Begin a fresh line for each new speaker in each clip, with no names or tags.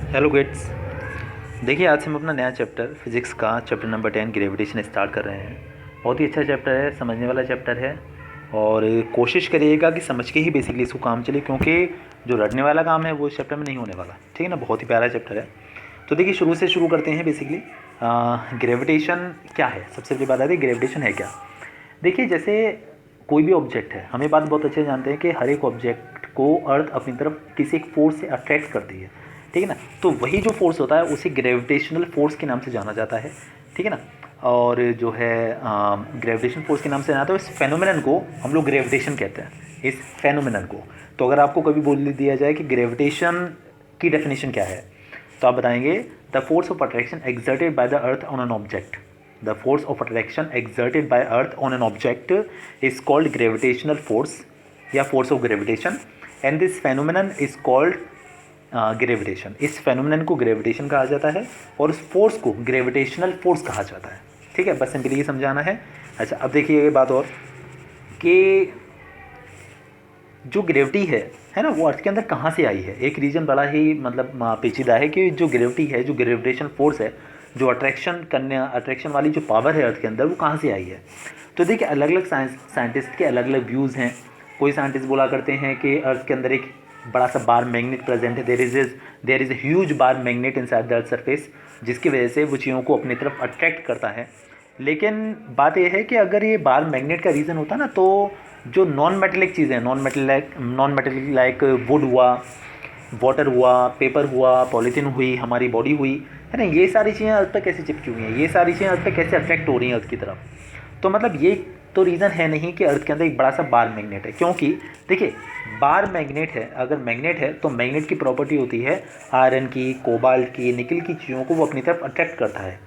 Hello kids. देखिए, आज से हम अपना नया चैप्टर फिजिक्स का चैप्टर नंबर 10 ग्रेविटेशन स्टार्ट कर रहे हैं। बहुत ही अच्छा चैप्टर है, समझने वाला चैप्टर है और कोशिश करिएगा कि समझ के ही बेसिकली इसको काम चले, क्योंकि जो रटने वाला काम है वो इस चैप्टर में नहीं होने वाला। ठीक है ना, बहुत ही प्यारा चैप्टर है। तो देखिए, शुरू से शुरू करते हैं। बेसिकली ग्रेविटेशन क्या है, सबसे पहली बात आती है ग्रेविटेशन है क्या। देखिए, जैसे कोई भी ऑब्जेक्ट है, हम ये बात बहुत अच्छे से जानते हैं कि हर एक ऑब्जेक्ट को अर्थ अपनी तरफ किसी एक फोर्स से अट्रैक्ट करती है। ठीक है ना, तो वही जो फोर्स होता है उसे ग्रेविटेशनल फोर्स के नाम से जाना जाता है। ठीक है ना, और जो है ग्रेविटेशन फोर्स के नाम से जाना जाता है, इस फेनोमेनन को हम लोग ग्रेविटेशन कहते हैं, इस फेनोमेनन को। तो अगर आपको कभी बोल दिया जाए कि ग्रेविटेशन की डेफिनेशन क्या है, तो आप बताएंगे the force of attraction exerted by the earth on an object. The force of attraction exerted by earth on an object is called gravitational force या force of gravitation, and this phenomenon is called gravitation। इस phenomenon को gravitation कहा जाता है और उस force को gravitational force कहा जाता है। ठीक है, बस सिंपली ये समझाना है। अच्छा, अब देखिए ये बात और कि जो ग्रेविटी है ना, वो अर्थ के अंदर कहाँ से आई है। एक रीज़न बड़ा ही मतलब पेचीदा है कि जो ग्रेविटी है, जो ग्रेविटेशन फोर्स है, जो अट्रैक्शन वाली जो पावर है अर्थ के अंदर, वो कहाँ से आई है। तो देखिए, अलग अलग साइंटिस्ट के अलग अलग व्यूज़ हैं। कोई साइंटिस्ट बोला करते हैं कि अर्थ के अंदर एक बड़ा सा बार मैग्नेट प्रेजेंट है, there is a huge bar magnet inside the earth surface, जिसकी वजह से वो चीज़ों को अपनी तरफ अट्रैक्ट करता है। लेकिन बात यह है कि अगर ये बार मैग्नेट का रीज़न होता ना, तो जो नॉन मेटेलिक चीज़ें, नॉन मेटेलिक लाइक वुड हुआ, वाटर हुआ, पेपर हुआ, पॉलीथीन हुई, हमारी बॉडी हुई, है ना, ये सारी चीज़ें अर्थ पर कैसे चिपकी हुई हैं, ये सारी चीज़ें अर्थ पर कैसे अट्रैक्ट हो रही हैं अर्थ की तरफ। तो मतलब ये तो रीज़न है नहीं कि अर्थ के अंदर एक बड़ा सा बार मैग्नेट है, क्योंकि देखिए, बार मैग्नेट है, अगर मैग्नेट है तो मैग्नेट की प्रॉपर्टी होती है आयरन की, कोबाल्ट की, निकल की चीज़ों को वो अपनी तरफ अट्रैक्ट करता है।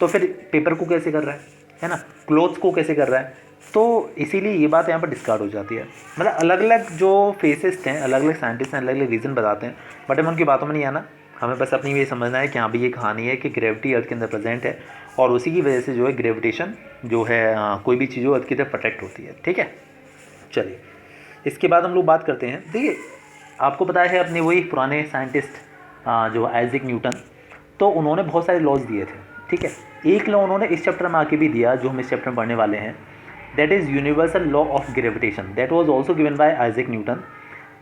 तो फिर पेपर को कैसे कर रहा है ना, क्लोथ्स को कैसे कर रहा है। तो इसीलिए ये बात यहाँ पर डिस्कार्ड हो जाती है। मतलब अलग अलग जो फेसिस्ट हैं, अलग अलग साइंटिस्ट हैं, अलग अलग रीज़न बताते हैं, बट हम उनकी बातों में नहीं आना। हमें बस अपनी ये समझना है कि हाँ भी ये कहानी है कि ग्रेविटी अर्थ के अंदर प्रेजेंट है और उसी की वजह से जो है ग्रेविटेशन जो है कोई भी चीज़ अर्थ की तरफ अट्रैक्ट होती है। ठीक है, चलिए इसके बाद हम लोग बात करते हैं। देखिए, आपको पता है अपने वही पुराने साइंटिस्ट जो आइजैक न्यूटन, तो उन्होंने बहुत सारे लॉज दिए थे। ठीक है, एक लॉ उन्होंने इस चैप्टर में आके भी दिया जो हम इस चैप्टर में पढ़ने वाले हैं, that is universal law of gravitation, that was also given by Isaac Newton.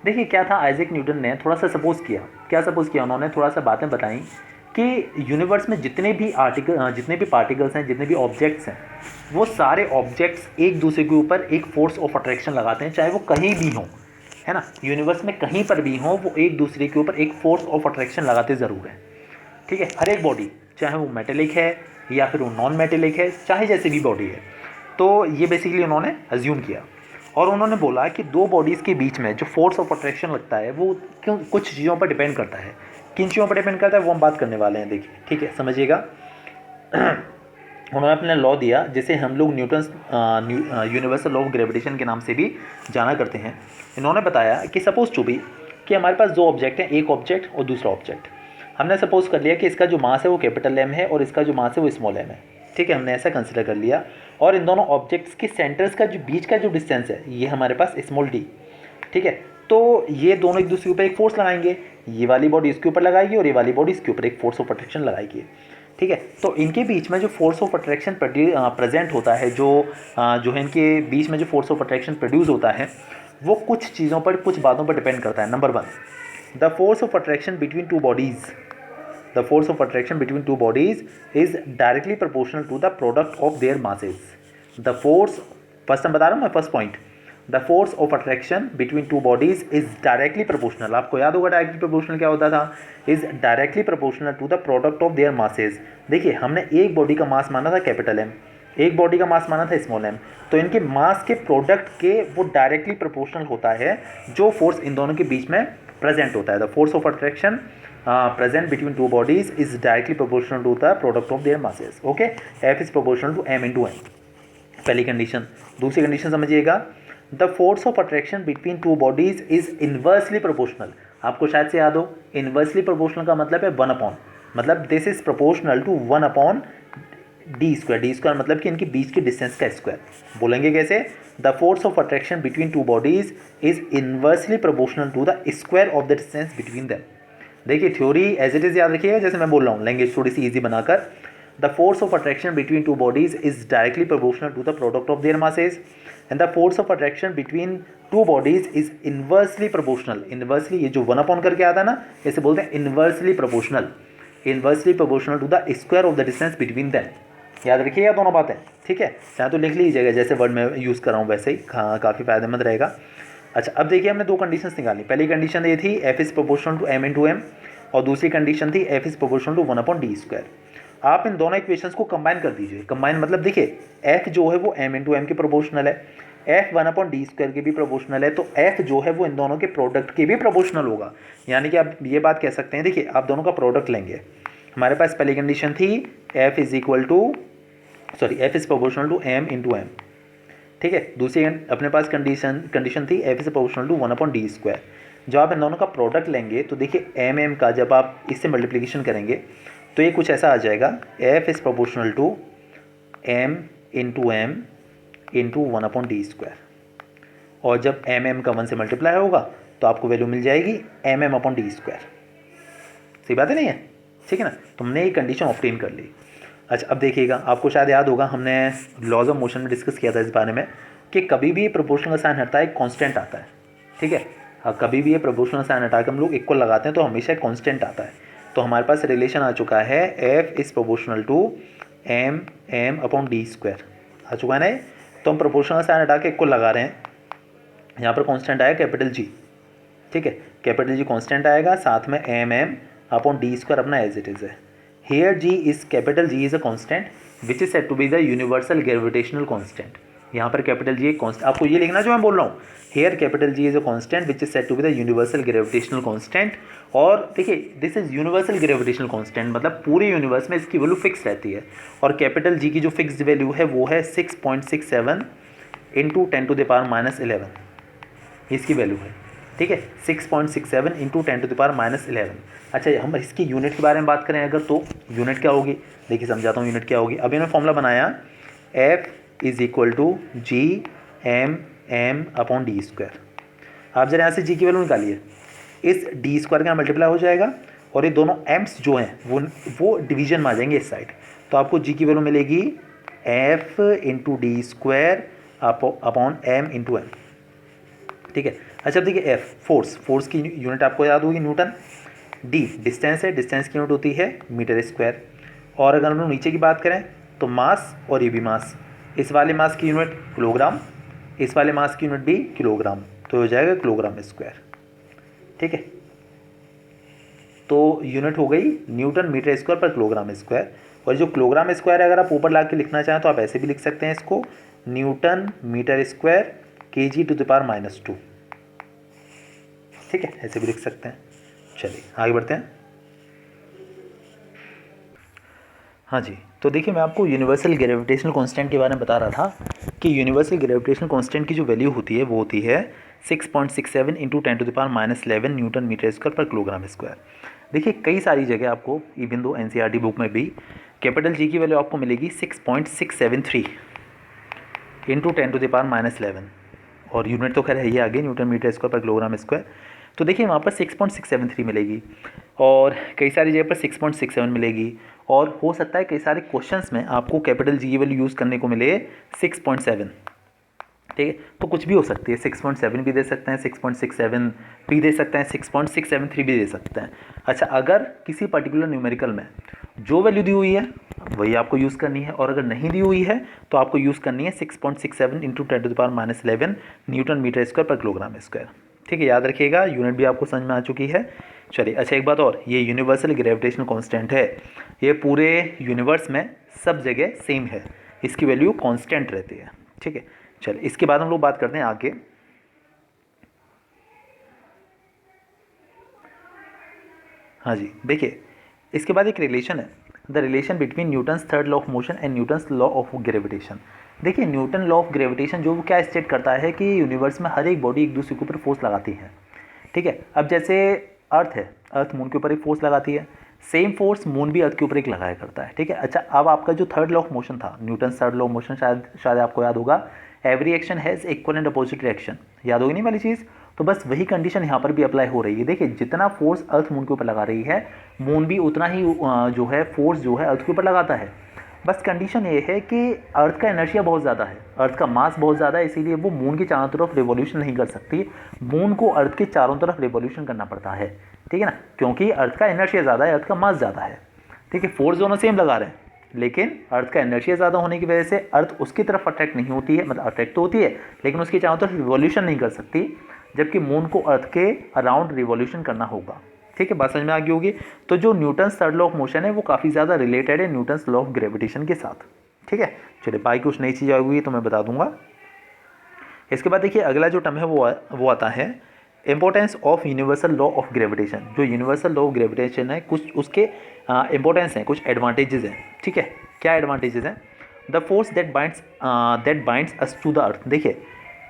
देखिए क्या था, आइजैक न्यूटन ने थोड़ा सा सपोज किया। क्या सपोज किया उन्होंने, थोड़ा सा बातें बताई कि यूनिवर्स में जितने भी पार्टिकल्स हैं, जितने भी ऑब्जेक्ट्स हैं, वो सारे ऑब्जेक्ट्स एक दूसरे के ऊपर एक फोर्स ऑफ अट्रैक्शन लगाते हैं, चाहे वो कहीं भी हों, है ना, यूनिवर्स में कहीं पर भी हों, वो एक दूसरे के ऊपर एक फोर्स ऑफ अट्रैक्शन लगाते ज़रूर हैं। ठीक है, हर एक बॉडी, चाहे वो मेटेलिक है या फिर वो नॉन मेटेलिक है, चाहे जैसे भी बॉडी है। तो ये बेसिकली उन्होंने अज्यूम किया और उन्होंने बोला कि दो बॉडीज़ के बीच में जो फोर्स ऑफ अट्रैक्शन लगता है वो क्यों कुछ चीज़ों पर डिपेंड करता है। किन चीज़ों पर डिपेंड करता है वो हम बात करने वाले हैं। देखिए, ठीक है, समझिएगा। उन्होंने अपना लॉ दिया जिसे हम लोग Newton's universal law of gravitation के नाम से भी जाना करते हैं। इन्होंने बताया कि सपोज टू बी कि हमारे पास दो ऑब्जेक्ट हैं, एक ऑब्जेक्ट और दूसरा ऑब्जेक्ट। हमने सपोज कर लिया कि इसका जो मास है वो कैपिटल एम है और इसका जो मास है वो स्मॉल एम है। ठीक है, हमने ऐसा कंसिडर कर लिया और इन दोनों ऑब्जेक्ट्स के सेंटर्स का जो बीच का जो डिस्टेंस है ये हमारे पास स्मॉल डी। ठीक है, तो ये दोनों एक दूसरे के ऊपर एक फोर्स लगाएंगे, ये वाली बॉडी इसके ऊपर लगाएगी और ये वाली बॉडी इसके ऊपर एक फोर्स ऑफ अट्रैक्शन लगाएगी। ठीक है, तो इनके बीच में जो फोर्स ऑफ अट्रैक्शन प्रेजेंट होता है, जो है इनके बीच में जो फोर्स ऑफ अट्रैक्शन प्रोड्यूस होता है, वो कुछ चीज़ों पर, कुछ बातों पर डिपेंड करता है। Number 1, the force of attraction between to bodies, the force of attraction between two bodies is directly proportional to the product of their masses। the force, first मैं बता रहा हूँ मैं, first point, the force of attraction between two bodies is directly proportional। आपको याद होगा directly proportional क्या होता था, is directly proportional to the product of their masses। देखिए, हमने एक बॉडी का मास माना था कैपिटल एम, एक बॉडी का मास माना था स्मॉल एम, तो इनके मास के प्रोडक्ट के वो डायरेक्टली प्रोपोर्शनल होता है जो फोर्स इन दोनों के बीच में प्रेजेंट होता है। The force of attraction present between two bodies is directly proportional to the product of their masses। okay, F is proportional to m into n, पहली कंडीशन। दूसरी कंडीशन समझिएगा, the force of attraction between two bodies is inversely proportional। आपको शायद से याद हो, inversely proportional का मतलब है 1/, मतलब this is proportional to 1/d square. D square मतलब कि इनके बीच के डिस्टेंस का स्क्वायर। बोलेंगे कैसे, the force of attraction between two bodies is inversely proportional to the square of the distance between them. देखिए थ्योरी एज इट इज़ याद रखिएगा, जैसे मैं बोल रहा हूँ लैंग्वेज थोड़ी सी ईजी बनाकर। The force of attraction between two bodies is directly proportional to the product of their masses and the force of attraction between two bodies is inversely proportional. Inversely, ये जो 1 अपॉन करके आता है ना, इसे बोलते हैं inversely proportional. Inversely proportional to the square of the distance between them. याद रखिएगा दोनों बातें, ठीक है। चाहे तो लिख लीजिएगा जैसे वर्ड में यूज़ कर रहा हूँ वैसे ही, काफ़ी फायदेमंद रहेगा। अच्छा, अब देखिए हमने 2 कंडीशंस निकाली। पहली कंडीशन ये थी F is proportional to M into M, और दूसरी कंडीशन थी F is proportional to 1 upon D square. आप इन दोनों इक्वेशंस को कंबाइन कर दीजिए। कंबाइन मतलब देखिए एफ जो है वो एम इंटू एम के प्रोपोर्शनल है, एफ 1 अपॉन डी स्क्वायर के भी प्रोपोर्शनल है, तो एफ जो है वो इन दोनों के प्रोडक्ट के भी प्रोपोर्शनल होगा। यानी कि आप ये बात कह सकते हैं, देखिए आप दोनों का प्रोडक्ट लेंगे। हमारे पास पहली कंडीशन थी F is equal to F is proportional to M into M, ठीक है। दूसरी अपने पास कंडीशन थी F is proportional to 1 upon D square. जब आप इन दोनों का प्रोडक्ट लेंगे तो देखिए एम एम का जब आप इससे मल्टीप्लिकेशन करेंगे तो ये कुछ ऐसा आ जाएगा, F is proportional to M into M into 1 upon D square. और जब एम एम का 1 से मल्टीप्लाई होगा तो आपको वैल्यू मिल जाएगी M M upon D square. सही बात है नहीं है, ठीक है ना। तो हमने ये कंडीशन ऑब्टेन कर ली। अच्छा, अब देखिएगा, आपको शायद याद होगा हमने लॉज ऑफ मोशन में डिस्कस किया था इस बारे में कि कभी भी प्रोपोर्शनल का साइन हटता है एक कांस्टेंट आता है, ठीक है। हाँ, कभी भी ये प्रोपोर्शनल साइन हटा के हम लोग इक्वल लगाते हैं तो हमेशा एक कांस्टेंट आता है। तो हमारे पास रिलेशन आ चुका है F is proportional to M M upon D square आ चुका है ना। तो हम प्रोपोर्शनल साइन हटा के इक्वल लगा रहे हैं। यहाँ पर कांस्टेंट आया कैपिटल जी, ठीक है। कैपिटल जी कांस्टेंट आएगा, साथ में M M upon D square अपना एज इट इज़ है। Here G is capital G is a constant which is said to be the universal gravitational constant। यहाँ पर कैपिटल G एक constant, आपको ये लिखना जो मैं बोल रहा हूँ। Here capital G is a constant which is said to be the universal gravitational constant। और देखिए this is universal gravitational constant, मतलब पूरे यूनिवर्स में इसकी वैल्यू फिक्स रहती है। और कैपिटल G की जो फिक्स्ड वैल्यू है वो है 6.67 इंटू 10⁻11, इसकी वैल्यू है, ठीक है। 6.67 इंटू 10⁻11। अच्छा, हम इसकी यूनिट के बारे में बात करें अगर, तो यूनिट क्या होगी, देखिए समझाता हूँ यूनिट क्या होगी। अभी मैंने फॉर्मूला बनाया F is equal to G M M upon D square. आप जरा यहाँ से जी की वैल्यू निकालिए, इस डी स्क्वायर का मल्टीप्लाई हो जाएगा और ये दोनों एम्स जो हैं वो डिवीजन में आ जाएंगे इस साइड। तो आपको जी की वैल्यू मिलेगी F into D square upon M into M, ठीक है। अच्छा, अब देखिए एफ फोर्स की यूनिट आपको याद होगी न्यूटन। डी डिस्टेंस है, डिस्टेंस की यूनिट होती है मीटर स्क्वायर। और अगर हम लोग नीचे की बात करें तो मास, और ये भी मास, इस वाले मास की यूनिट किलोग्राम, इस वाले मास की यूनिट भी किलोग्राम, तो हो जाएगा किलोग्राम स्क्वायर, ठीक है। तो यूनिट हो गई न्यूटन मीटर स्क्वायर पर किलोग्राम स्क्वायर। और जो किलोग्राम स्क्वायर है अगर आप ऊपर ला के लिखना चाहें तो आप ऐसे भी लिख सकते हैं इसको, न्यूटन मीटर स्क्वायर kg⁻², ठीक है, ऐसे भी लिख सकते हैं। चलिए आगे बढ़ते हैं। हाँ जी, तो देखिए मैं आपको यूनिवर्सल ग्रेविटेशनल कांस्टेंट के बारे में बता रहा था कि यूनिवर्सल ग्रेविटेशनल कांस्टेंट की जो वैल्यू होती है वो होती है 6.67 इंटू 10⁻11 न्यूटन मीटर स्क्वायर पर किलोग्राम स्क्वायर। देखिए कई सारी जगह आपको इवन दो एनसीईआरटी बुक में भी कैपिटल जी की वैल्यू आपको मिलेगी 6.673 इंटू 10⁻11, और यूनिट तो खैर है ही आगे, न्यूटन मीटर स्क्वायर पर किलोग्राम स्क्वायर। तो देखिए वहाँ पर 6.673 मिलेगी, और कई सारी जगह पर 6.67 मिलेगी, और हो सकता है कई सारे क्वेश्चंस में आपको कैपिटल जी की वैल्यू यूज़ करने को मिले 6.7, ठीक है। तो कुछ भी हो सकती है, 6.7 भी दे सकते हैं, 6.67 भी दे सकते हैं, 6.673 भी दे सकते हैं। अच्छा, अगर किसी पर्टिकुलर न्यूमेरिकल में जो वैल्यू दी हुई है वही आपको यूज़ करनी है, और अगर नहीं दी हुई है तो आपको यूज़ करनी है 6.67 इंटू 10⁻11 न्यूटन मीटर स्क्वायर पर किलोग्राम स्क्वायर, ठीक है। याद रखिएगा, यूनिट भी आपको समझ में आ चुकी है। चलिए, अच्छा एक बात और, ये यूनिवर्सल ग्रेविटेशनल कांस्टेंट है, ये पूरे यूनिवर्स में सब जगह सेम है, इसकी वैल्यू कांस्टेंट रहती है, ठीक है। चलिए इसके बाद हम लोग बात करते हैं आगे। हाँ जी, देखिए इसके बाद एक रिलेशन है, the relation between Newton's third law of motion and Newton's law of gravitation. देखिए न्यूटन लॉ ऑफ ग्रेविटेशन जो वो क्या स्टेट करता है कि यूनिवर्स में हर एक बॉडी एक दूसरे के ऊपर फोर्स लगाती है, ठीक है। अब जैसे अर्थ है, अर्थ मून के ऊपर एक फोर्स लगाती है, सेम फोर्स मून भी अर्थ के ऊपर एक लगाया करता है, ठीक है। अच्छा, अब आपका जो थर्ड लॉ ऑफ मोशन था, Newton third law of motion, शायद आपको याद होगा, every action has equal and opposite reaction, याद होगी नहीं वाली चीज़। तो बस वही कंडीशन यहाँ पर भी अप्लाई हो रही है। देखिए जितना फोर्स अर्थ मून के ऊपर लगा रही है, मून भी उतना ही जो है फोर्स जो है अर्थ के ऊपर लगाता है। बस कंडीशन ये है कि अर्थ का इनर्शिया बहुत ज़्यादा है, अर्थ का मास बहुत ज़्यादा है, इसीलिए वो मून की चारों तरफ रिवॉल्यूशन नहीं कर सकती। मून को अर्थ के चारों तरफ रिवॉल्यूशन करना पड़ता है, ठीक है ना, क्योंकि अर्थ का इनर्शिया ज़्यादा है, अर्थ का मास ज़्यादा है। ठीक है, फोर्स दोनों सेम लगा रहे हैं, लेकिन अर्थ का इनर्शिया ज़्यादा होने की वजह से अर्थ उसकी तरफ अट्रैक्ट नहीं होती है, मतलब अट्रैक्ट तो होती है लेकिन उसकी चारों तरफ रिवॉल्यूशन नहीं कर सकती, जबकि मून को अर्थ के अराउंड रिवॉल्यूशन करना होगा। ठीक है, बात समझ में आ गई होगी। तो जो Newton's third law of motion है वो काफ़ी ज़्यादा रिलेटेड है न्यूटन्स लॉ ऑफ ग्रेविटेशन के साथ। ठीक है, चलिए बाकी कुछ नई चीज़ आएगी तो मैं बता दूंगा। इसके बाद देखिए अगला जो टर्म है वो आता है importance of universal law of gravitation. जो यूनिवर्सल लॉ ऑफ ग्रेविटेशन है कुछ उसके इंपॉर्टेंस हैं, कुछ एडवांटेजेस हैं। ठीक है, क्या एडवांटेजेस हैं? The force that binds us to the earth. देखिए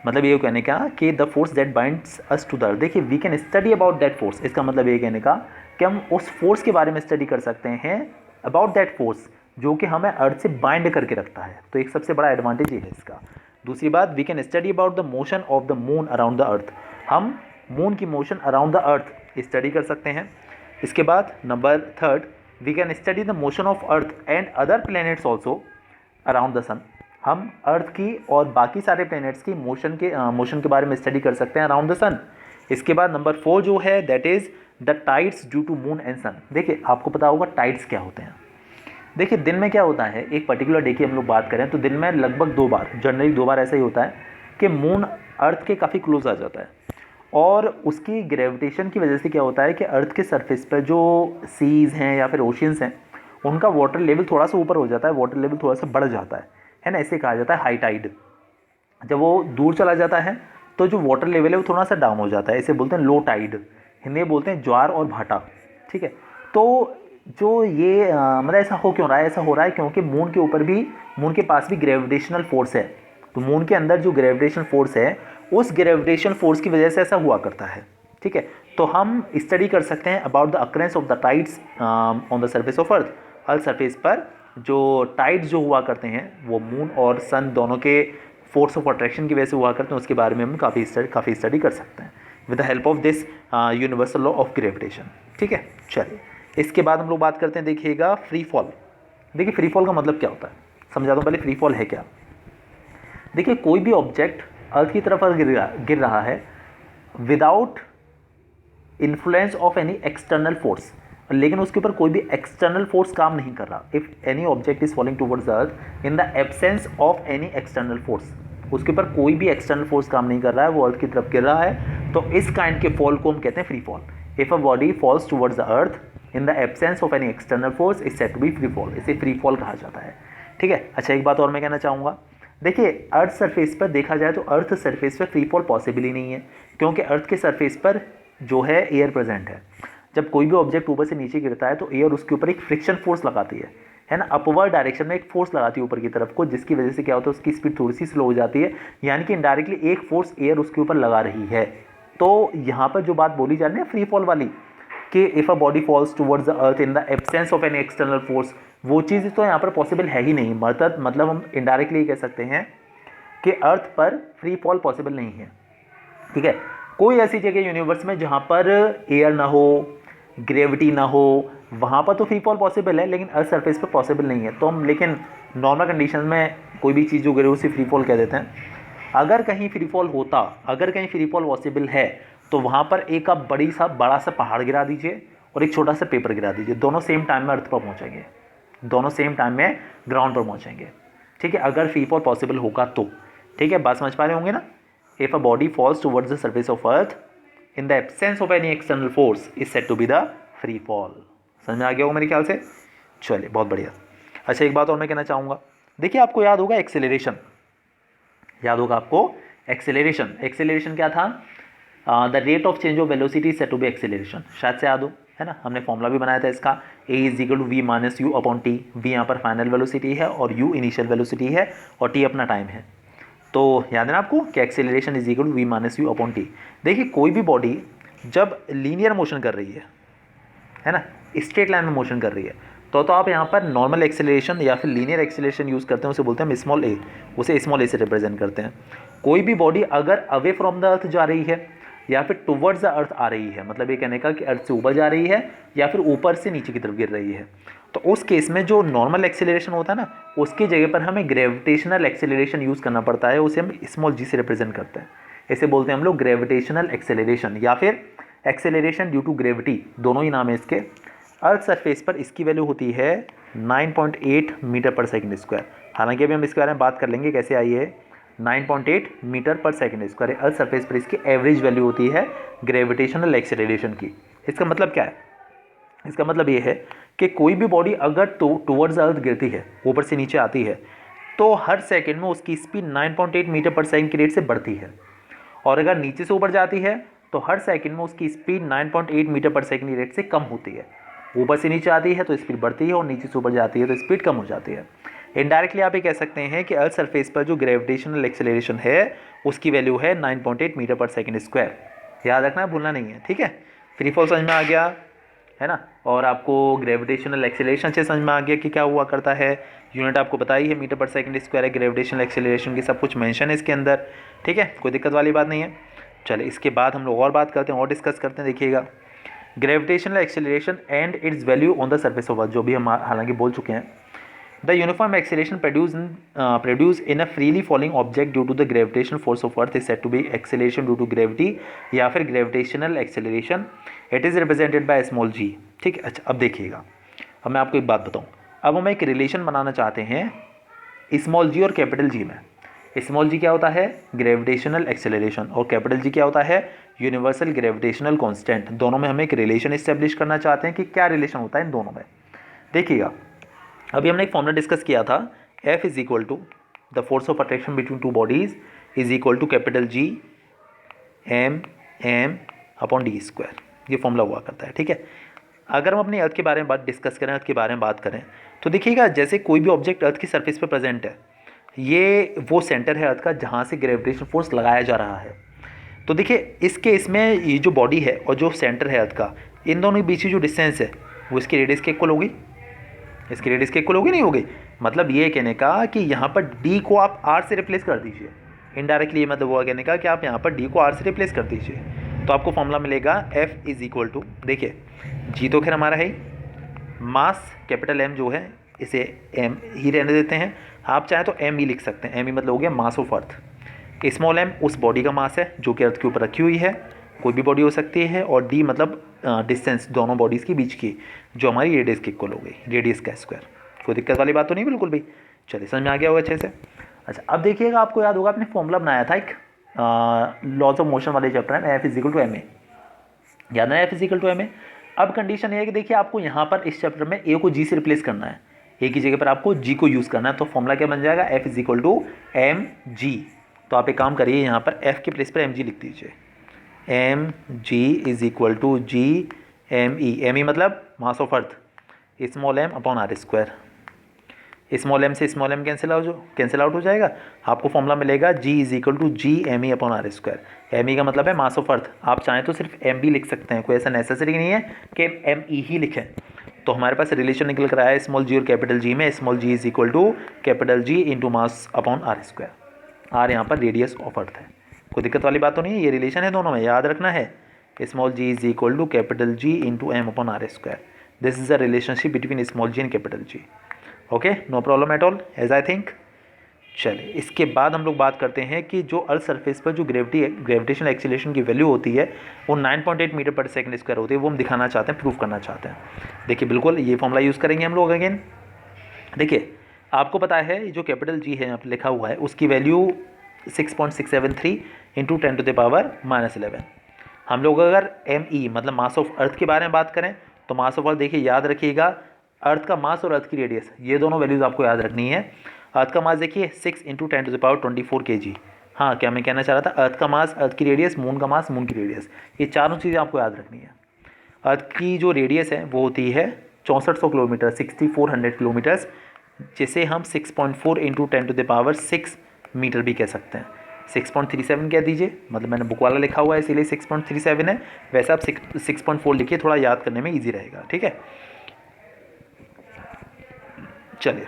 मतलब ये कहने का कि the force that binds us to the earth, देखिए we can study about that force. इसका मतलब ये कहने का कि हम उस फोर्स के बारे में स्टडी कर सकते हैं, अबाउट दैट फोर्स जो कि हमें अर्थ से बाइंड करके रखता है। तो एक सबसे बड़ा एडवांटेज ये है इसका। दूसरी बात, we can study about the motion of the moon around the earth. हम मून की मोशन अराउंड द अर्थ स्टडी कर सकते हैं। इसके बाद number third, we can study the motion of earth and other planets also around the sun. हम earth की और बाकी सारे प्लैनेट्स की मोशन के बारे में स्टडी कर सकते हैं अराउंड द सन। इसके बाद नंबर 4 जो है that is the tides due to moon and sun. देखिए आपको पता होगा टाइड्स क्या होते हैं। देखिए दिन में क्या होता है, एक पर्टिकुलर डे की हम लोग बात करें तो दिन में लगभग 2 बार, जनरली 2 बार ऐसा ही होता है कि मून अर्थ के काफ़ी क्लोज आ जाता है, और उसकी ग्रेविटेशन की वजह से क्या होता है कि अर्थ के सरफेस पर जो सीज़ हैं या फिर ओशियंस हैं उनका वाटर लेवल थोड़ा सा ऊपर हो जाता है, वाटर लेवल थोड़ा सा बढ़ जाता है ना, इसे कहा जाता है हाई टाइड। जब वो दूर चला जाता है तो जो वाटर लेवल है वो थोड़ा सा डाउन हो जाता है, इसे बोलते हैं लो टाइड, हिंदी में बोलते हैं ज्वार और भाटा। ठीक है, तो जो ये मतलब ऐसा हो क्यों रहा है? ऐसा हो रहा है क्योंकि मून के पास भी ग्रेविटेशनल फोर्स है। तो मून के अंदर जो ग्रेविटेशनल फोर्स है उस ग्रेविटेशनल फोर्स की वजह से ऐसा हुआ करता है। ठीक है, तो हम स्टडी कर सकते हैं about the occurrence of the tides on the surface of earth. Earth surface पर जो टाइड्स जो हुआ करते हैं वो मून और सन दोनों के फोर्स ऑफ अट्रैक्शन की वजह से हुआ करते हैं, उसके बारे में हम काफ़ी स्टडी कर सकते हैं with the help of this universal law of gravitation. ठीक है, चलिए इसके बाद हम लोग बात करते हैं, देखिएगा फ्री फॉल। देखिए फ्री फॉल का मतलब क्या होता है समझा दूँ पहले, फ्री फॉल है क्या। देखिए कोई भी ऑब्जेक्ट अर्थ की तरफ गिर रहा है without influence of any external force, लेकिन उसके ऊपर कोई भी एक्सटर्नल फोर्स काम नहीं कर रहा। If any object is falling towards the earth in the absence of any external force, उसके ऊपर कोई भी एक्सटर्नल फोर्स काम नहीं कर रहा है, वो अर्थ की तरफ गिर रहा है, तो इस काइंड के फॉल को हम कहते हैं free fall. If a body falls towards the earth in the absence of any external force is said to be free fall, इसे फ्री फॉल कहा जाता है। ठीक है, अच्छा एक बात और मैं कहना चाहूँगा, देखिए अर्थ सरफेस पर देखा जाए तो अर्थ सरफेस पर फ्री फॉल पॉसिबल ही नहीं है, क्योंकि अर्थ के सरफेस पर जो है एयर प्रेजेंट है। जब कोई भी ऑब्जेक्ट ऊपर से नीचे गिरता है तो एयर उसके ऊपर एक फ्रिक्शन फोर्स लगाती है ना, अपवर्ड डायरेक्शन में एक फोर्स लगाती है ऊपर की तरफ को, जिसकी वजह से क्या होता है उसकी स्पीड थोड़ी सी स्लो हो जाती है, यानी कि इनडायरेक्टली एक फोर्स एयर उसके ऊपर लगा रही है। तो यहाँ पर जो बात बोली जा रही है फ्री फॉल वाली कि if a body falls towards the earth in the absence of any external force, वो चीज़ तो यहाँ पर पॉसिबल है ही नहीं। मतलब हम इनडायरेक्टली कह सकते हैं कि अर्थ पर फ्री फॉल पॉसिबल नहीं है। ठीक है, कोई ऐसी जगह यूनिवर्स में जहाँ पर एयर ना हो, ग्रेविटी ना हो, वहाँ पर तो फ्री फॉल पॉसिबल है, लेकिन अर्थ सरफेस पर पॉसिबल नहीं है। तो हम लेकिन नॉर्मल कंडीशन में कोई भी चीज़ जो गिरे उसे फ्री फॉल कह देते हैं। अगर कहीं फ्री फॉल होता, अगर कहीं फ्री फॉल पॉसिबल है तो वहाँ पर एक आप बड़ा सा पहाड़ गिरा दीजिए और एक छोटा सा पेपर गिरा दीजिए, दोनों सेम टाइम में अर्थ पर पहुँचेंगे, दोनों सेम टाइम में ग्राउंड पर पहुँचेंगे। ठीक है, अगर फ्री फॉल पॉसिबल होगा तो। ठीक है, बात समझ पा रहे होंगे ना। If a body falls towards the surface of earth in the absence of any external force is said to be the free fall. समझ में आ गया होगा मेरे ख्याल से। चलिए बहुत बढ़िया। अच्छा एक बात और मैं कहना चाहूँगा, देखिए आपको याद होगा एक्सेलरेशन, याद होगा आपको एक्सेलरेशन। एक्सेलरेशन क्या था? The rate of change of velocity said to be acceleration, शायद से याद हो, है ना। हमने फॉर्मूला भी बनाया था इसका, a is equal to V minus U upon T. V यहाँ पर फाइनल वेलोसिटी है और u इनिशियल वेलोसिटी है और टी अपना टाइम है। तो याद है ना आपको कि acceleration is equal to V minus U upon T. देखिए कोई भी बॉडी जब लीनियर मोशन कर रही है ना, स्ट्रेट लाइन में मोशन कर रही है, तो आप यहाँ पर नॉर्मल एक्सेलरेशन या फिर लीनियर एक्सेलरेशन यूज़ करते हैं, उसे बोलते हैं हम स्मॉल ए, उसे स्मॉल ए से रिप्रेजेंट करते हैं। कोई भी बॉडी अगर अवे फ्रॉम द अर्थ जा रही है, या फिर टुवर्ड्स द अर्थ आ रही है, मतलब ये कहने का कि अर्थ से ऊपर जा रही है या फिर ऊपर से नीचे की तरफ गिर रही है, तो उस केस में जो नॉर्मल एक्सेलरेशन होता है ना, उसकी जगह पर हमें ग्रेविटेशनल एक्सेलरेशन यूज़ करना पड़ता है, उसे हम स्मॉल जी से रिप्रेजेंट करते हैं। इसे बोलते हैं हम लोग ग्रेविटेशनल एक्सेलरेशन या फिर एक्सेलरेशन ड्यू टू ग्रेविटी, दोनों ही नाम है इसके। अर्थ सरफेस पर इसकी वैल्यू होती है 9.8 मीटर पर सेकंड स्क्वायर। हालांकि अभी हम इसके बारे में बात कर लेंगे कैसे आई है। 9.8 मीटर पर सेकंड स्क्वायर अर्थ सरफेस पर इसकी एवरेज वैल्यू होती है ग्रेविटेशनल एक्सेलरेशन की। इसका मतलब क्या है? इसका मतलब ये है कि कोई भी बॉडी अगर टुवर्ड्स अर्थ गिरती है, ऊपर से नीचे आती है, तो हर सेकंड में उसकी स्पीड 9.8 मीटर पर सेकंड की रेट से बढ़ती है, और अगर नीचे से ऊपर जाती है तो हर सेकंड में उसकी स्पीड 9.8 मीटर पर सेकंड की रेट से कम होती है। ऊपर से नीचे आती है तो स्पीड बढ़ती है और नीचे से ऊपर जाती है तो स्पीड कम हो जाती है। इनडायरेक्टली आप ये कह सकते हैं कि अर्थ सरफेस पर जो ग्रेविटेशनल एक्सेलरेशन है उसकी वैल्यू है 9.8 मीटर पर सेकंड स्क्वायर। याद रखना, भूलना नहीं है, ठीक है। फ्री फॉल समझ में आ गया है ना, और आपको ग्रेविटेशनल एक्सेलरेशन से समझ में आ गया कि क्या हुआ करता है। यूनिट आपको बताई है मीटर पर सेकंड स्क्वायर है, ग्रेविटेशनल एक्सेलरेशन की सब कुछ मेंशन है इसके अंदर, ठीक है, कोई दिक्कत वाली बात नहीं है। चलिए इसके बाद हम लोग और बात करते हैं और डिस्कस करते हैं। देखिएगा gravitational acceleration and its value on the surface of earth, जो भी हम हालांकि बोल चुके हैं। The uniform acceleration produce in a freely falling object due to the gravitational force of earth is said to be acceleration due to gravity या फिर gravitational acceleration. It is represented by small G, ठीक है। अच्छा अब देखिएगा, अब मैं आपको एक बात बताऊँ। अब हम एक रिलेशन बनाना चाहते हैं स्मॉल जी और कैपिटल जी में। स्मॉल जी क्या होता है? ग्रेविटेशनल एक्सेलरेशन, और कैपिटल जी क्या होता है? Universal gravitational constant. दोनों में हमें एक रिलेशन इस्टेब्लिश करना चाहते हैं कि क्या रिलेशन होता है इन दोनों में। देखिएगा अभी हमने एक फॉर्मूला डिस्कस किया था, F is equal to the force of attraction between two bodies is equal to capital G m upon D square. ये फॉर्मूला हुआ करता है, ठीक है। अगर हम अपनी अर्थ के बारे में बात डिस्कस करें, अर्थ के बारे में बात करें, तो देखिएगा जैसे कोई भी ऑब्जेक्ट अर्थ की सरफेस पर प्रेजेंट है, ये वो सेंटर है अर्थ का जहाँ से ग्रेविटेशन फोर्स लगाया जा रहा है। तो देखिए इस केस में ये जो बॉडी है और जो सेंटर है अर्थ का, इन दोनों के बीच की जो डिस्टेंस है वो इसकी रेडियस के इक्वल होगी। इसकी रेडियस के इक्वल होगी, नहीं होगी? मतलब ये कहने का कि यहाँ पर डी को आप आर से रिप्लेस कर दीजिए। इनडायरेक्टली ये मतलब हुआ कहने का कि आप यहाँ पर डी को आर से रिप्लेस कर दीजिए, तो आपको फॉर्मूला मिलेगा F इज इक्वल टू, देखिए जी तो खैर हमारा है, मास कैपिटल M जो है इसे M ही रहने देते हैं, आप चाहें तो M ही लिख सकते हैं। M ही मतलब हो गया मास ऑफ अर्थ। स्मॉल m उस बॉडी का मास है जो कि अर्थ के ऊपर रखी हुई है, कोई भी बॉडी हो सकती है, और d मतलब डिस्टेंस दोनों बॉडीज़ के बीच की, जो हमारी रेडियस के इक्वल हो गई, रेडियस का स्क्वायर। कोई दिक्कत वाली बात तो नहीं बिल्कुल भी। चलिए समझ में आ गया होगा अच्छे से। अच्छा अब देखिएगा, आपको याद होगा आपने फॉर्मूला बनाया था एक लॉज ऑफ मोशन वाले चैप्टर में, F is equal to M A, याद है F is equal to M A. अब कंडीशन ये है कि देखिए आपको यहाँ पर इस चैप्टर में ए को जी से रिप्लेस करना है, ए की जगह पर आपको जी को यूज़ करना है, तो फॉर्मूला क्या बन जाएगा? F is equal to M G. तो आप एक काम करिए, यहाँ पर F के प्लेस पर एम जी लिख दीजिए। M G is equal to G M E, M E मतलब mass of earth, small m upon R square. Small m से स्मॉल m कैंसिल आउट हो जाएगा, आपको फॉर्मूला मिलेगा G is equal to G M E upon R square. M E का मतलब है मास of अर्थ, आप चाहें तो सिर्फ एम भी लिख सकते हैं, कोई ऐसा नेसेसरी नहीं है कि एम ई ही लिखें। तो हमारे पास रिलेशन निकल कर आया है स्मॉल जी और कैपिटल जी में, small G is equal to capital G into mass upon R square. R यहाँ पर रेडियस ऑफ अर्थ है, कोई दिक्कत वाली बात तो नहीं है, ये रिलेशन है दोनों में, याद रखना है। Small G is equal to capital G into M upon R square. This is the relationship between small G and capital G. Okay, no problem at all as I think. चलिए इसके बाद हम लोग बात करते हैं कि जो अर्थ सरफेस पर जो ग्रेविटेशनल एक्सीलरेशन की वैल्यू होती है वो 9.8 मीटर पर सेकंड स्क्वायर होती है, वो हम दिखाना चाहते हैं, प्रूव करना चाहते हैं। देखिए बिल्कुल ये फॉर्मूला यूज़ करेंगे हम लोग अगेन। देखिए आपको पता है जो कैपिटल जी है यहाँ पर लिखा हुआ है उसकी वैल्यू 6.673 इंटू 10⁻⁻11। हम लोग अगर एम ई मतलब मास ऑफ अर्थ के बारे में बात करें तो मास ऑफ अर्थ देखिए याद रखिएगा, अर्थ का मास और अर्थ की रेडियस ये दोनों वैल्यूज़ आपको याद रखनी है। अर्थ का मास देखिए 6 इंटू 10⁻24 kg। हाँ क्या मैं कहना चाह रहा था, अर्थ का मास, अर्थ की रेडियस, मून का मास, मून की रेडियस, ये चारों चीज़ें आपको याद रखनी है। अर्थ की जो रेडियस है वो होती है 6400 किलोमीटर, 6400 किलोमीटर्स, जिसे हम 6.4 इंटू 10⁻6 मीटर भी कह सकते हैं। 6.37 कह दीजिए, मतलब मैंने बुक वाला लिखा हुआ है इसीलिए 6.37 है, वैसे आप 6.4 लिखिए, थोड़ा याद करने में ईजी रहेगा, ठीक है। चलिए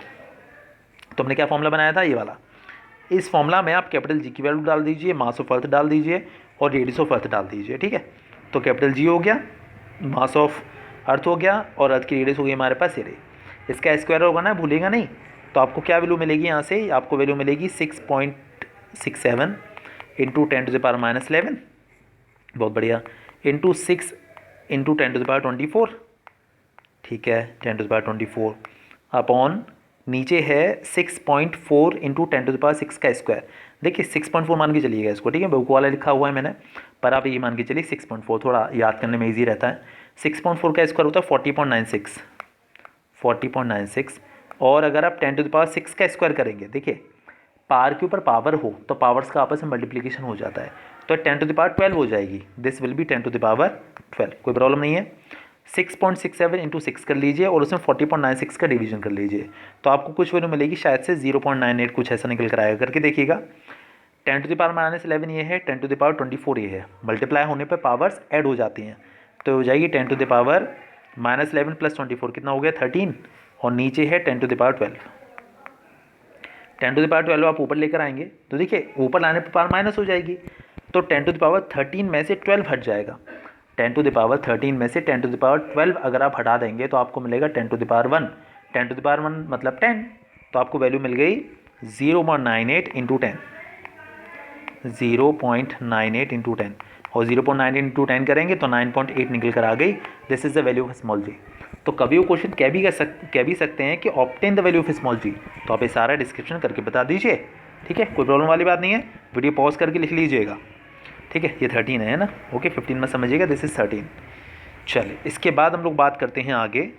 तो हमने क्या फॉर्मूला बनाया था, ये वाला। इस फॉर्मूला में आप कैपिटल जी की वैल्यू डाल दीजिए, मास ऑफ अर्थ डाल दीजिए, और रेडियस ऑफ अर्थ डाल दीजिए, ठीक है। तो कैपिटल जी हो गया, मास ऑफ अर्थ हो गया, और अर्थ की रेडियस हो गई हमारे पास ये, इसका स्क्वायर होगा ना, भूलेगा नहीं। तो आपको क्या वैल्यू मिलेगी यहाँ से, आपको वैल्यू मिलेगी 6.67 इंटू 10⁻11, बहुत बढ़िया, इंटू 6 इंटू 10⁻24, ठीक है, 10⁻24 अपॉन नीचे है 6.4 इंटू 10⁻6 का स्क्वायर। देखिए 6.4 मान के चलिएगा इसको, ठीक है, बुक वाला लिखा हुआ है मैंने, पर आप ये मान के चलिए 6.4, थोड़ा याद करने में ईजी रहता है। 6.4 का स्क्वायर होता है 40.96, और अगर आप 10⁻6 का स्क्वायर करेंगे, देखिए पावर के ऊपर पावर हो तो पावर्स का आपस में मल्टीप्लिकेशन हो जाता है, तो 10⁻12 हो जाएगी, दिस विल बी 10⁻12, कोई प्रॉब्लम नहीं है। 6.67 इंटू 6 कर लीजिए और उसमें 40.96 का डिवीजन कर लीजिए, तो आपको कुछ वैल्यू मिलेगी शायद से 0.98, कुछ ऐसा निकल कर आएगा, करके देखिएगा। 10⁻11 ये है, 10⁻24 ये है, मल्टीप्लाई होने पर पावर्स ऐड हो जाती हैं, तो हो जाएगी 10⁻11 प्लस 24 कितना हो गया 13, और नीचे है 10⁻12। 10⁻12 आप ऊपर लेकर आएंगे तो देखिए ऊपर लाने पर पावर माइनस हो जाएगी, तो 10⁻13 में से 12 हट जाएगा। 10⁻13 में से 10⁻12 अगर आप हटा देंगे तो आपको मिलेगा 10⁻1, 10⁻1 मतलब 10, तो आपको वैल्यू मिल गई 0.98 इंटू 10, 0.98 इंटू 10, और 0.98 इंटू 10 करेंगे तो 9.8 निकल कर आ गई। This is the value of small G. तो कभी वो क्वेश्चन कह भी सकते हैं कि obtain the value of small G, तो आप ये सारा डिस्क्रिप्शन करके बता दीजिए, ठीक है, कोई प्रॉब्लम वाली बात नहीं है, वीडियो पॉज करके लिख लीजिएगा, ठीक है। ये 13 है ना, ओके, 15 में समझिएगा, दिस इज़ 13। चलिए इसके बाद हम लोग बात करते हैं आगे,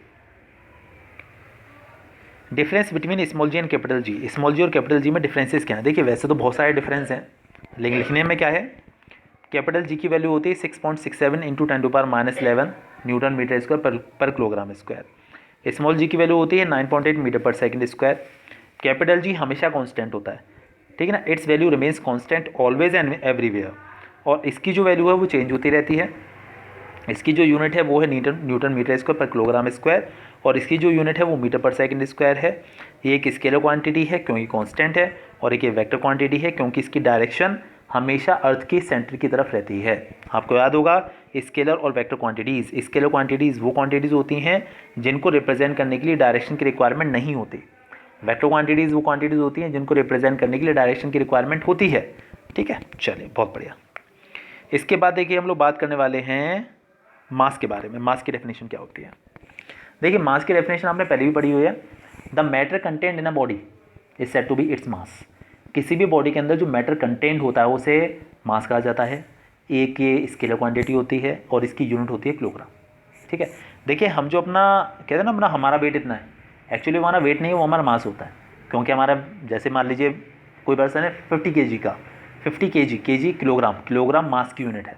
difference between small G and capital G. Small G और कैपिटल जी में डिफरेंसेस क्या हैं। देखिए वैसे तो बहुत सारे डिफरेंस हैं, लेकिन लिखने में क्या है, कैपिटल जी की वैल्यू होती है 6.67 इंटू 10⁻11 न्यूटन मीटर स्क्वायर पर किलोग्राम स्क्वायर। स्मॉल जी की वैल्यू होती है 9.8 मीटर पर सेकंड स्क्वायर। कैपिटल जी हमेशा कांस्टेंट होता है, ठीक है ना, it's value remains constant always and everywhere, और इसकी जो वैल्यू है वो चेंज होती रहती है। इसकी जो यूनिट है वो है न्यूटन मीटर स्क्वायर पर किलोग्राम स्क्वायर, और इसकी जो यूनिट है वो मीटर पर सेकंड स्क्वायर है। ये एक स्केलर क्वांटिटी है क्योंकि कांस्टेंट है, और एक ये वेक्टर क्वांटिटी है क्योंकि इसकी डायरेक्शन हमेशा अर्थ के सेंटर की तरफ रहती है। आपको याद होगा स्केलर और वेक्टर क्वांटिटीज़, स्केलर क्वांटिटीज़ वो क्वांटिटीज़ होती हैं जिनको रिप्रेजेंट करने के लिए डायरेक्शन की रिक्वायरमेंट नहीं होती। वेक्टर क्वांटिटीज़ वो क्वांटिटीज़ होती हैं जिनको रिप्रेजेंट करने के लिए डायरेक्शन की रिक्वायरमेंट होती है, ठीक है। चलिए बहुत बढ़िया। इसके बाद देखिए हम लोग बात करने वाले हैं मास के बारे में। मास की डेफिनेशन क्या होती है। देखिए मास की डेफिनेशन आपने पहले भी पढ़ी हुई है, the matter content in a body is said to be its mass. किसी भी बॉडी के अंदर जो मैटर कंटेंट होता है उसे मास कहा जाता है। एक ये स्केलर क्वांटिटी होती है और इसकी यूनिट होती है किलोग्राम, ठीक है। देखिए हम जो अपना कहते हैं ना अपना हमारा वेट इतना है, एक्चुअली वो हमारा वेट नहीं है, वो हमारा मास होता है, क्योंकि हमारा जैसे मान लीजिए कोई पर्सन है 50 kg का, 50 kg किलोग्राम मास की यूनिट है।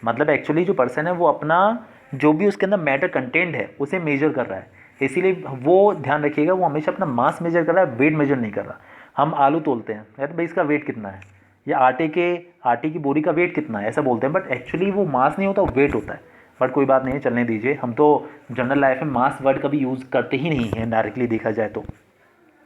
मतलब एक्चुअली जो पर्सन है वो अपना जो भी उसके अंदर मैटर कंटेंट है उसे मेजर कर रहा है, इसीलिए वो ध्यान रखिएगा वो हमेशा अपना मास मेजर कर रहा है, वेट मेजर नहीं कर रहा। हम आलू तोलते हैं यार भाई इसका वेट कितना है, या आटे की बोरी का वेट कितना है ऐसा बोलते हैं, बट एक्चुअली वो मास नहीं होता, वो वेट होता है। बट कोई बात नहीं है, चलने दीजिए, हम तो जनरल लाइफ में मास वर्ड कभी यूज़ करते ही नहीं है डायरेक्टली देखा जाए तो,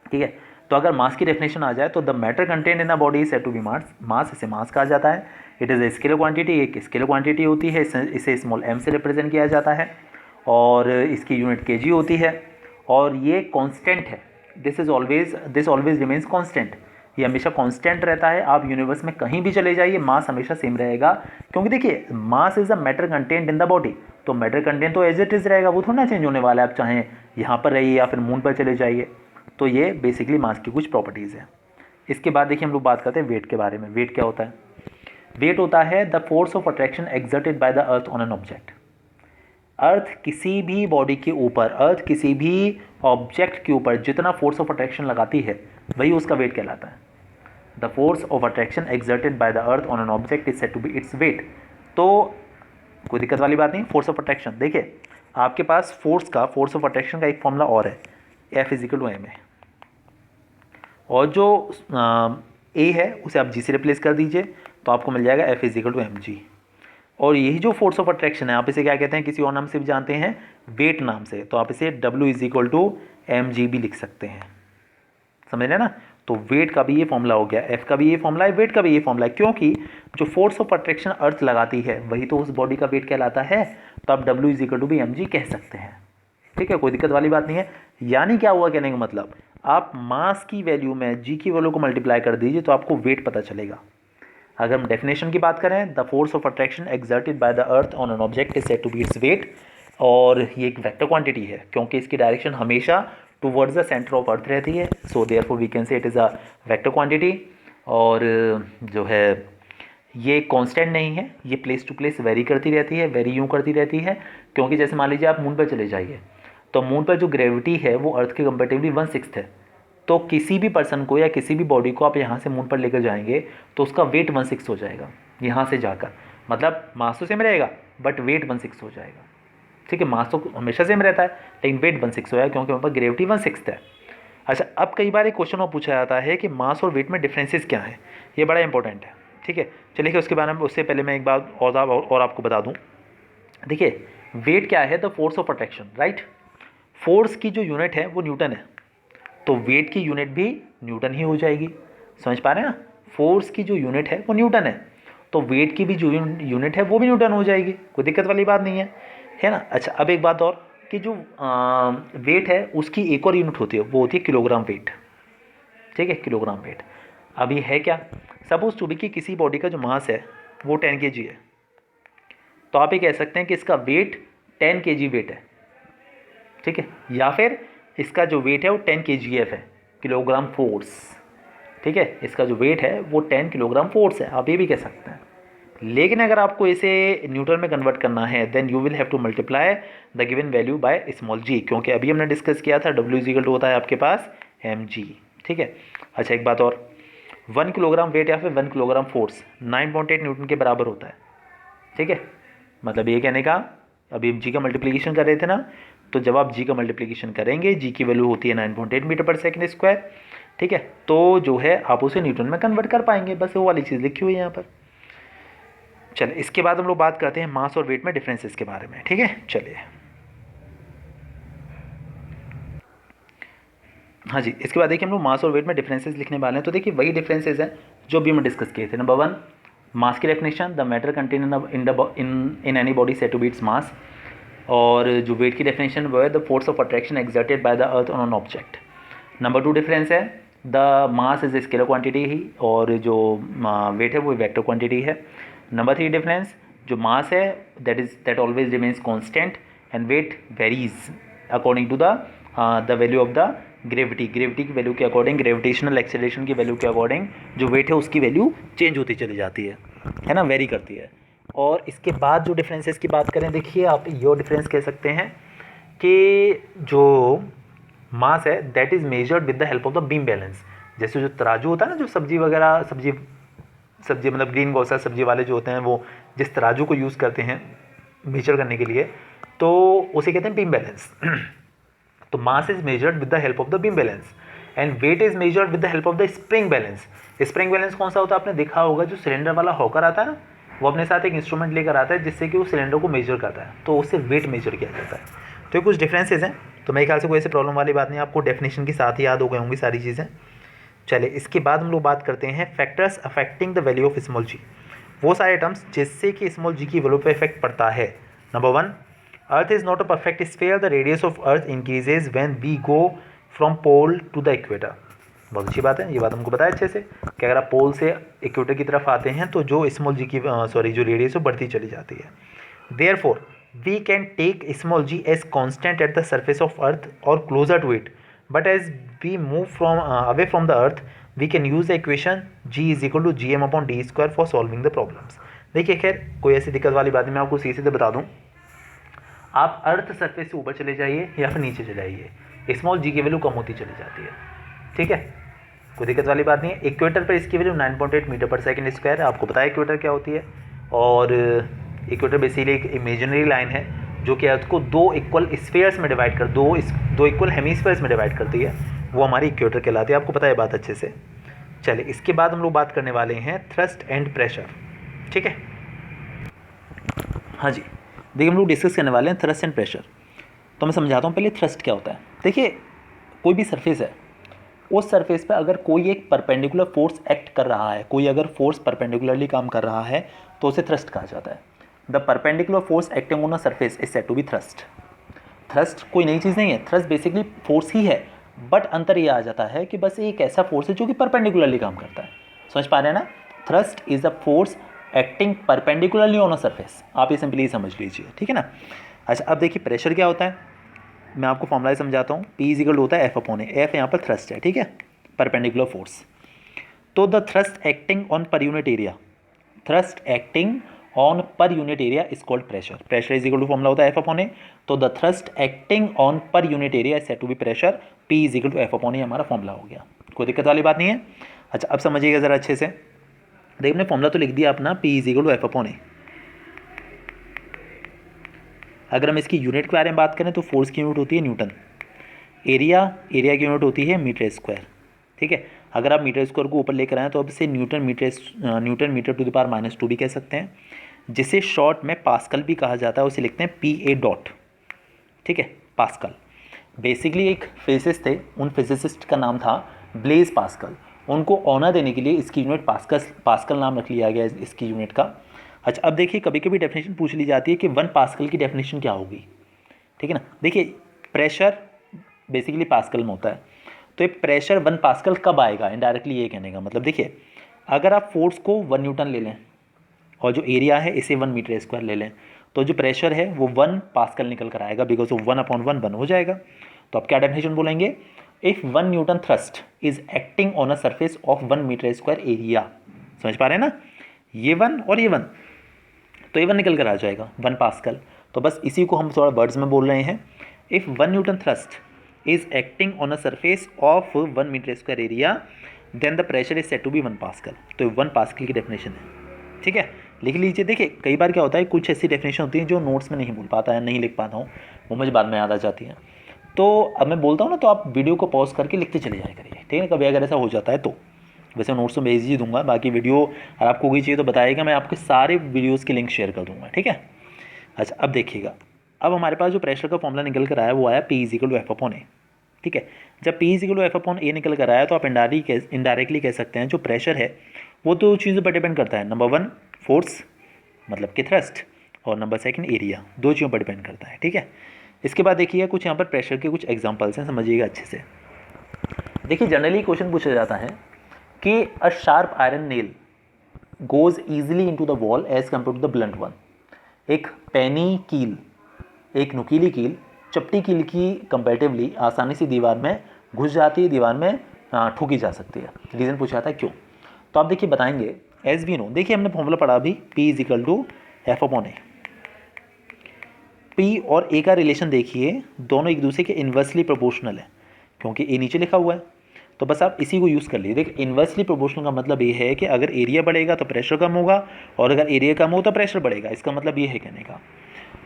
ठीक है। तो अगर मास की डेफिनेशन आ जाए तो the matter content in a body is said to be mass, इसे मास कहा जाता है। It is a scalar quantity, एक स्केलर क्वांटिटी होती है, इसे स्मॉल m से रिप्रेजेंट किया जाता है, और इसकी यूनिट kg होती है, और ये कांस्टेंट है। दिस ऑलवेज रिमेन्स कांस्टेंट, ये हमेशा कांस्टेंट रहता है। आप यूनिवर्स में कहीं भी चले जाइए मास हमेशा सेम रहेगा, क्योंकि देखिए mass is a matter content in the body, तो मैटर कंटेंट तो एज इट इज़ रहेगा, वो थोड़ा ना चेंज होने वाला है, आप चाहें यहाँ पर रहिए या फिर मून पर चले जाइए। तो ये बेसिकली मास की कुछ प्रॉपर्टीज़ हैं। इसके बाद देखिए हम लोग बात करते हैं वेट के बारे में। वेट क्या होता है। वेट होता है the force of attraction exerted by the earth on an object. Earth किसी भी बॉडी के ऊपर, अर्थ किसी भी ऑब्जेक्ट के ऊपर जितना फोर्स ऑफ अट्रैक्शन लगाती है वही उसका वेट कहलाता है। The force of attraction exerted by the earth on an object is said to be its weight. तो कोई दिक्कत वाली बात नहीं। फोर्स ऑफ अट्रैक्शन देखिए आपके पास फोर्स ऑफ अट्रैक्शन का एक फॉर्मूला और है, F is equal to M है, और जो ए है उसे आप जी से रिप्लेस कर दीजिए तो आपको मिल जाएगा F is equal to M G. और यही जो फोर्स ऑफ अट्रैक्शन है आप इसे क्या कहते हैं, किसी और नाम से भी जानते हैं, वेट नाम से, तो आप इसे W is equal to M G भी लिख सकते हैं, समझ रहे ना। तो वेट का भी ये फॉर्मूला हो गया, एफ का भी ये फॉर्मूला है, वेट का भी ये फॉर्मूला है, क्योंकि जो फोर्स ऑफ अट्रैक्शन अर्थ लगाती है वही तो उस बॉडी का वेट कहलाता है। तो आप W is equal to be mg कह सकते हैं। ठीक है, कोई दिक्कत वाली बात नहीं है। यानी क्या हुआ कहने का मतलब, आप मास की वैल्यू में जी की वैल्यू को मल्टीप्लाई कर दीजिए तो आपको वेट पता चलेगा। अगर हम डेफिनेशन की बात करें, the force of attraction exerted by the earth on an object is said to be its weight, और ये एक वेक्टर क्वांटिटी है क्योंकि इसकी डायरेक्शन हमेशा towards the centre of earth रहती है, so therefore we can say it is a vector quantity. और जो है ये कांस्टेंट नहीं है, ये प्लेस टू प्लेस वेरी करती रहती है, वेरी यूँ करती रहती है, क्योंकि जैसे मान लीजिए आप मून पर चले जाइए तो मून पर जो ग्रेविटी है वो अर्थ के कंपेरेटिवली 1/6 है। तो किसी भी पर्सन को या किसी भी बॉडी को आप यहाँ से मून पर लेकर जाएंगे तो उसका वेट 1/6 हो जाएगा यहाँ से जाकर, मतलब मास तो सेम रहेगा बट वेट 1/6 हो जाएगा। ठीक है, मास तो हमेशा सेम रहता है लेकिन वेट 1/6 हो जाएगा क्योंकि वहाँ पर ग्रेविटी 1/6 है। अच्छा, अब कई बार एक क्वेश्चन और पूछा जाता है कि मास और वेट में डिफरेंसेस क्या है, ये बड़ा इंपॉर्टेंट है। ठीक है, चलिए उसके बारे में, उससे पहले मैं एक बात और आपको बता दूँ। देखिए वेट क्या है, the force of attraction, right. Force की जो यूनिट है वो न्यूटन है, तो वेट की यूनिट भी न्यूटन ही हो जाएगी। समझ पा रहे हैं ना, फोर्स की जो यूनिट है वो न्यूटन है, तो वेट की भी जो यूनिट है वो भी न्यूटन हो जाएगी, कोई दिक्कत वाली बात नहीं है ना। अच्छा, अब एक बात और कि जो वेट है उसकी एक और यूनिट होती है, वो होती है किलोग्राम वेट। ठीक है, किलोग्राम वेट। अब ये है क्या, सपोज टू बी कि किसी बॉडी का जो मास है वो 10 kg है, तो आप ये कह सकते हैं कि इसका वेट 10 kg वेट है। ठीक है, या फिर इसका जो वेट है वो 10 kgf है, किलोग्राम फोर्स। ठीक है, इसका जो वेट है वो 10 किलोग्राम फोर्स है, आप ये भी कह सकते हैं। लेकिन अगर आपको इसे न्यूटन में कन्वर्ट करना है then you will have to multiply the given value by small G, क्योंकि अभी हमने डिस्कस किया था W इज इक्वल टू होता है आपके पास mg। ठीक है, अच्छा एक बात और, 1 किलोग्राम वेट या फिर 1 किलोग्राम फोर्स 9.8 न्यूटन के बराबर होता है। ठीक है, मतलब ये कहने का, अभी हम जी का मल्टीप्लिकेशन कर रहे थे ना, तो जब आप जी का मल्टीप्लिकेशन करेंगे, जी की वैल्यू होती है 9.8 मीटर पर सेकंड स्क्वायर। ठीक है, तो जो है आप उसे न्यूटन में कन्वर्ट कर पाएंगे, बस वो वाली चीज़ लिखी हुई है यहाँ पर। चलिए इसके बाद हम लोग बात करते हैं मास और वेट में डिफरेंसेस के बारे में। ठीक है, चलिए हाँ जी, इसके बाद देखिए हम लोग मास और वेट में डिफरेंसेस लिखने वाले हैं। तो देखिए वही डिफरेंसेस हैं जो भी हम डिस्कस किए थे। नंबर 1, मास की definition, the matter content in any body said to be its mass. और जो वेट की डेफिनेशन वो है the force of attraction exerted by the earth on an object. Number 2 difference है the mass is a scalar quantity ही, और जो weight है वो वेक्टर क्वांटिटी है। नंबर 3 डिफरेंस, जो मास है that always remains constant and weight varies according to the value of the gravity की वैल्यू के अकॉर्डिंग, ग्रेविटेशनल एक्सेलरेशन की वैल्यू के अकॉर्डिंग जो वेट है उसकी वैल्यू चेंज होती चली जाती है ना, वेरी करती है। और इसके बाद जो डिफरेंसेस की बात करें, देखिए आप ये डिफरेंस कह सकते हैं कि जो मास है that is measured with the help of the beam balance. जैसे जो तराजू होता है ना, जो सब्जी वगैरह सब्जी मतलब ग्रीन ग्रोसर सब्जी वाले जो होते हैं वो जिस तराजू को यूज़ करते हैं मेजर करने के लिए, तो उसे कहते हैं बीम बैलेंस। तो mass is measured with the help of the beam balance and weight is measured with the help of the spring balance. Spring balance कौन सा होता है, आपने देखा होगा, जो सिलेंडर वाला हॉकर आता है ना, वो अपने साथ एक इंस्ट्रूमेंट लेकर आता है जिससे कि वो सिलेंडर को मेजर करता है, तो उससे वेट मेजर किया जाता है। तो ये कुछ डिफरेंसेस हैं, तो मेरे ख्याल से कोई ऐसी प्रॉब्लम वाली बात नहीं, आपको डेफिनेशन के साथ ही याद हो गई होंगी सारी चीज़ें। चलिए इसके बाद हम लोग बात करते हैं factors affecting the value of small G, वो सारे टर्म्स जिससे कि स्मॉल जी की वैल्यू पे इफेक्ट पड़ता है। Number 1, earth is not a perfect sphere, the radius of earth increases when we go from pole to the equator. बहुत अच्छी बात है, ये बात हमको पता है अच्छे से कि अगर आप पोल से इक्वेटर की तरफ आते हैं तो जो स्मॉल जी की जो रेडियस है बढ़ती चली जाती है। Therefore we can take small G as constant at the surface of earth और closer to it, but as we move from away from the earth we can use the equation g is equal to gm/d² for solving the problems. देखिए खैर कोई ऐसी दिक्कत वाली बात नहीं, मैं आपको सीधे बता दूं, आप अर्थ सरफेस से ऊपर चले जाइए या फिर नीचे चले जाइए, स्मॉल जी की वैल्यू कम होती चली जाती है। ठीक है, कोई दिक्कत वाली बात नहीं है। इक्वेटर पर इसकी वैल्यू 9.8 मीटर पर सेकंड स्क्वायर है, आपको पता है इक्वेटर क्या होती है। और इक्वेटर बेसिकली एक इमेजिनरी लाइन है जो कि अर्थ को दो इक्वल स्फीयर्स में डिवाइड कर दो इक्वल हेमीस्फीयर्स में डिवाइड करती है, वो हमारी इक्वेटर कहलाती है, आपको पता है बात अच्छे से। चलिए इसके बाद हम लोग बात करने वाले हैं थ्रस्ट एंड प्रेशर। ठीक है, हाँ जी, देखिए हम लोग डिस्कस करने वाले हैं थ्रस्ट एंड प्रेशर। तो मैं समझाता हूँ पहले थ्रस्ट क्या होता है। देखिए कोई भी सरफेस है उस सरफेस पे अगर कोई एक परपेंडिकुलर फोर्स एक्ट कर रहा है, कोई अगर फोर्स परपेंडिकुलरली काम कर रहा है तो उसे थ्रस्ट कहा जाता है। The perpendicular force acting on a surface is said to be thrust. Thrust कोई नई चीज़ नहीं है, थ्रस्ट बेसिकली फोर्स ही है, बट अंतर ये आ जाता है कि बस एक ऐसा फोर्स है जो कि परपेंडिकुलरली काम करता है। समझ पा रहे हैं ना? Thrust is a force acting perpendicularly on a surface. आप ये सिंपली समझ लीजिए, ठीक है ना। अच्छा, अब देखिए प्रेशर क्या होता है, मैं आपको फॉर्मूला समझाता हूँ। P इजिकल होता है F/A, F यहाँ पर थ्रस्ट है, ठीक है, परपेंडिकुलर फोर्स। तो the thrust acting on per unit area, thrust acting on per unit area is called pressure. Pressure is equal to formula होता है F/A, तो the thrust acting on per unit area is said to be pressure. P is equal to F/A हमारा formula हो गया, कोई दिक्कत वाली बात नहीं है। अच्छा, अब समझिएगा ज़रा अच्छे से। देखिए हमने फॉर्मूला तो लिख दिया अपना, P is equal to F/A। अगर हम इसकी यूनिट के बारे में बात करें तो फोर्स की यूनिट होती है न्यूटन, एरिया की यूनिट होती है मीटर स्क्वायर, ठीक है। अगर आप मीटर स्क्वायर को ऊपर लेकर आएँ तो अब इसे newton metre to the power -2 भी कह सकते हैं, जिसे शॉर्ट में पास्कल भी कहा जाता है, उसे लिखते हैं PA डॉट, ठीक है, पास्कल। बेसिकली एक फिजिसिस्ट थे, उन फिजिसिस्ट का नाम था ब्लेज पास्कल। उनको ऑनर देने के लिए इसकी यूनिट पास्कल नाम रख लिया गया इसकी यूनिट का। अच्छा, अब देखिए कभी कभी डेफिनेशन पूछ ली जाती है कि 1 पास्कल की डेफिनेशन क्या होगी, ठीक है ना। देखिए प्रेशर बेसिकली पास्कल में होता है, तो ये प्रेशर 1 पास्कल कब आएगा, इनडायरेक्टली ये कहने का मतलब, देखिए अगर आप फोर्स को 1 न्यूटन ले लें और जो एरिया है इसे 1 मीटर स्क्वायर ले लें, तो जो प्रेशर है वो 1 पास्कल निकल कर आएगा, बिकॉज वो 1/1 1 हो जाएगा। तो आप क्या डेफिनेशन बोलेंगे, if 1 newton thrust is acting on a surface of 1 metre square area. समझ पा रहे हैं ना, ये 1 और ये 1, तो ये 1 निकल कर आ जाएगा 1 पास्कल। तो बस इसी को हम थोड़ा वर्ड्स में बोल रहे हैं। If 1 newton thrust is acting on a surface of 1 metre square area then the pressure is said to be 1 pascal. तो 1 पास्कल की डेफिनेशन है, ठीक है, लिख लीजिए। देखिए कई बार क्या होता है, कुछ ऐसी डेफिनेशन होती है जो नोट्स में नहीं बोल पाता है, नहीं लिख पाता हूँ, वो मुझे बाद में याद आ जाती है। तो अब मैं बोलता हूँ ना, तो आप वीडियो को पॉज करके लिखते चले जाया करिए, ठीक है, कभी अगर ऐसा हो जाता है तो। वैसे नोट्स तो भेज ही दूंगा, बाकी वीडियो अगर आपको कोई चाहिए तो बताइएगा, मैं आपके सारे वीडियोज़ के लिंक शेयर कर दूँगा, ठीक है। अच्छा, अब देखिएगा, अब हमारे पास जो प्रेशर का फॉर्मूला निकल कर आया वो आया P is equal to F/A, ठीक है। जब P is equal to F/A निकल कर आया तो आप इनडायरेक्टली कह सकते हैं जो प्रेशर है वो दो चीज़ों पर डिपेंड करता है। नंबर 1 फोर्स मतलब कि थ्रस्ट, और नंबर 2 एरिया, दो चीज़ों पर डिपेंड करता है, ठीक है। इसके बाद देखिए कुछ यहाँ पर प्रेशर के कुछ एग्जांपल्स हैं, समझिएगा अच्छे से। देखिए जनरली क्वेश्चन पूछा जाता है कि a sharp iron nail goes easily into the wall as compare to the blunt one. एक पैनी कील, एक नुकीली कील चपटी कील की कंपेरेटिवली आसानी से दीवार में घुस जाती है, दीवार में ठोकी जा सकती है। रीज़न पूछा था क्यों, तो आप देखिए बताएंगे एज वी नो। देखिए हमने फॉर्मूला पढ़ा अभी, P is equal to F/A। P और A का रिलेशन देखिए, दोनों एक दूसरे के इन्वर्सली प्रोपोर्शनल है, क्योंकि A नीचे लिखा हुआ है, तो बस आप इसी को यूज़ कर लीजिए। देखिए इन्वर्सली प्रोपोर्शनल का मतलब ये है कि अगर एरिया बढ़ेगा तो प्रेशर कम होगा, और अगर एरिया कम हो तो प्रेशर बढ़ेगा, इसका मतलब ये है कहने का।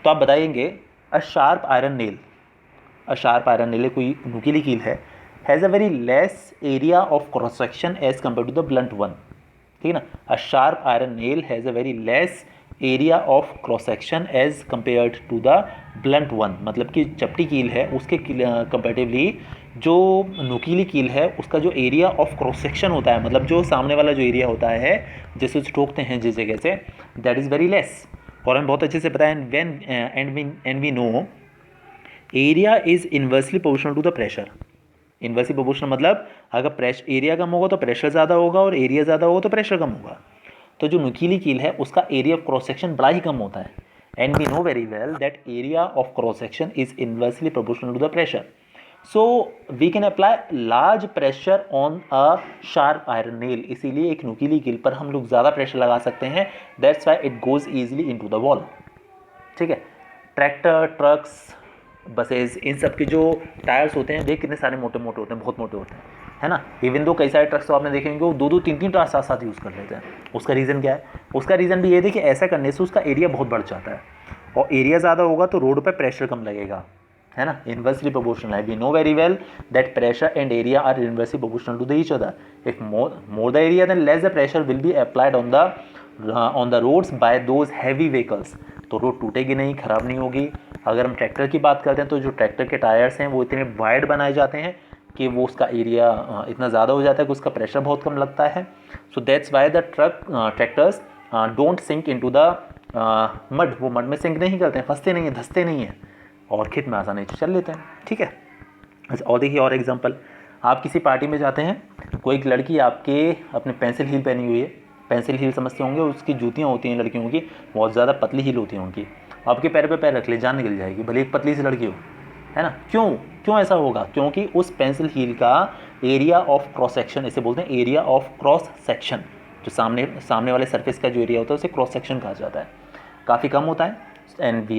तो आप बताएंगे a sharp iron nail, a sharp iron nail कोई नुकीली कील है, has a very less area of cross section as compare to the blunt one, ठीक है ना। A sharp iron nail has a very less area of cross section as compared to the blunt one, मतलब कि चपटी कील है उसके comparatively जो नुकीली कील है उसका जो एरिया ऑफ क्रॉस सेक्शन होता है, मतलब जो सामने वाला जो एरिया होता है जिसे ठोकते हैं जिस जगह से, दैट इज़ वेरी लेस। और हमें बहुत अच्छे से पता है and we know area is inversely proportional to the pressure. Inversely proportional मतलब अगर प्रेशर एरिया कम होगा तो प्रेशर ज़्यादा होगा, और एरिया ज़्यादा होगा तो प्रेशर कम होगा। तो जो नुकीली कील है उसका एरिया ऑफ क्रॉस सेक्शन बड़ा ही कम होता है, and we know very well that area of cross section is inversely proportional to the pressure. So we can apply large pressure on a sharp iron nail, इसीलिए एक नुकीली कील पर हम लोग ज़्यादा प्रेशर लगा सकते हैं, that's why it goes easily into the wall, ठीक है। ट्रैक्टर, ट्रक्स, बसेज, इन सब के जो टायर्स होते हैं देख कितने सारे मोटे मोटे होते हैं, बहुत मोटे होते हैं, है ना। इवन दो कई सारे ट्रक्स तो आपने देखेंगे वो 2-2 3-3 टायर साथ साथ यूज़ कर लेते हैं। उसका रीज़न क्या है, उसका रीज़न भी ये है कि ऐसा करने से उसका एरिया बहुत बढ़ जाता है, और एरिया ज़्यादा होगा तो रोड पर प्रेशर कम लगेगा, है ना। इन्वर्सली प्रोपोर्शनल है, we know very well that pressure and area are inversely proportional to the each other. If more the area then less the pressure will be applied on the roads by those heavy vehicles, तो road टूटेगी नहीं, ख़राब नहीं होगी। अगर हम tractor की बात करते हैं तो जो ट्रैक्टर के टायर्स हैं वो इतने वाइड बनाए जाते हैं कि वो उसका एरिया इतना ज़्यादा हो जाता है कि उसका प्रेशर बहुत कम लगता है. So that's why the tractors don't sink into the mud. वो मड में सिंक नहीं करते हैं, फंसते नहीं हैं, धंसते नहीं हैं और खेत में आसानी से चल लेते हैं. ठीक है. और देखिए और एग्जांपल, आप किसी पार्टी में जाते हैं, कोई एक लड़की आपके अपने पेंसिल हील पहनी हुई है. पेंसिल हील समझते होंगे, उसकी जूतियाँ होती हैं लड़कियों की, बहुत ज़्यादा पतली हील होती हैं उनकी. आपके पैर पे पैर रख ले, जान निकल जाएगी, भले एक पतली सी लड़की हो, है ना. क्यों क्यों ऐसा होगा? क्योंकि उस पेंसिल हील का एरिया ऑफ क्रॉस सेक्शन, इसे बोलते हैं एरिया ऑफ क्रॉस सेक्शन, जो सामने वाले सरफेस का जो एरिया होता है उसे क्रॉस सेक्शन कहा जाता है, काफ़ी कम होता है. and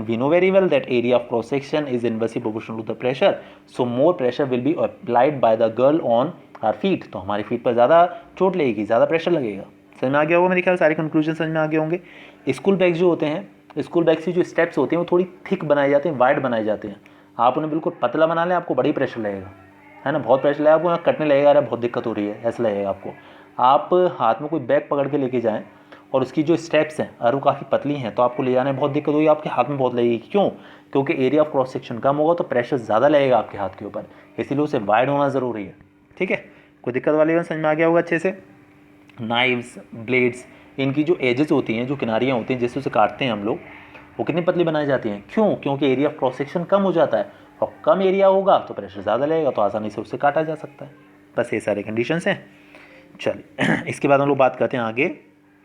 we know very well that area of cross section is inversely proportional to the pressure, so more pressure will be applied by the girl on her feet. तो हमारी फीट पर ज़्यादा चोट लगेगी, ज़्यादा प्रेशर लगेगा. समझ में आ गया होगा मेरे ख्याल, सारे कंक्लूजन समझ में आ गए होंगे. स्कूल बैग्स जो होते हैं, स्कूल बैग्स की जो स्टेप्स होते हैं वो थोड़ी थिक बनाए जाते हैं, वाइड बनाए जाते हैं. आप उन्हें बिल्कुल पतला बना लें, आपको बड़ी प्रेशर लगेगा, है ना. बहुत प्रेशर लगेगा आपको, कटने लगेगा, अरे बहुत दिक्कत हो रही है, ऐसा लगेगा आपको. आप हाथ में कोई बैग पकड़ के लेके जाएँ और उसकी जो स्टेप्स हैं अगर वो काफ़ी पतली हैं तो आपको ले जाने में बहुत दिक्कत होगी, आपके हाथ में बहुत लगेगी. क्यों? क्योंकि एरिया ऑफ क्रॉस सेक्शन कम होगा तो प्रेशर ज़्यादा लगेगा आपके हाथ के ऊपर, इसीलिए उसे वाइड होना ज़रूरी है. ठीक है. कोई दिक्कत वाली बात समझ में आ गया होगा अच्छे से. नाइव्स, ब्लेड्स, इनकी जो एजेस होती हैं, जो किनारियाँ होती हैं जिससे उसे काटते हैं हम लोग, वो कितनी पतली बनाई जाती हैं. क्यों? क्योंकि एरिया ऑफ क्रॉस सेक्शन कम हो जाता है, और कम एरिया होगा तो प्रेशर ज़्यादा लगेगा, तो आसानी से उससे काटा जा सकता है. बस ये सारे कंडीशंस हैं. चलिए इसके बाद हम लोग बात करते हैं आगे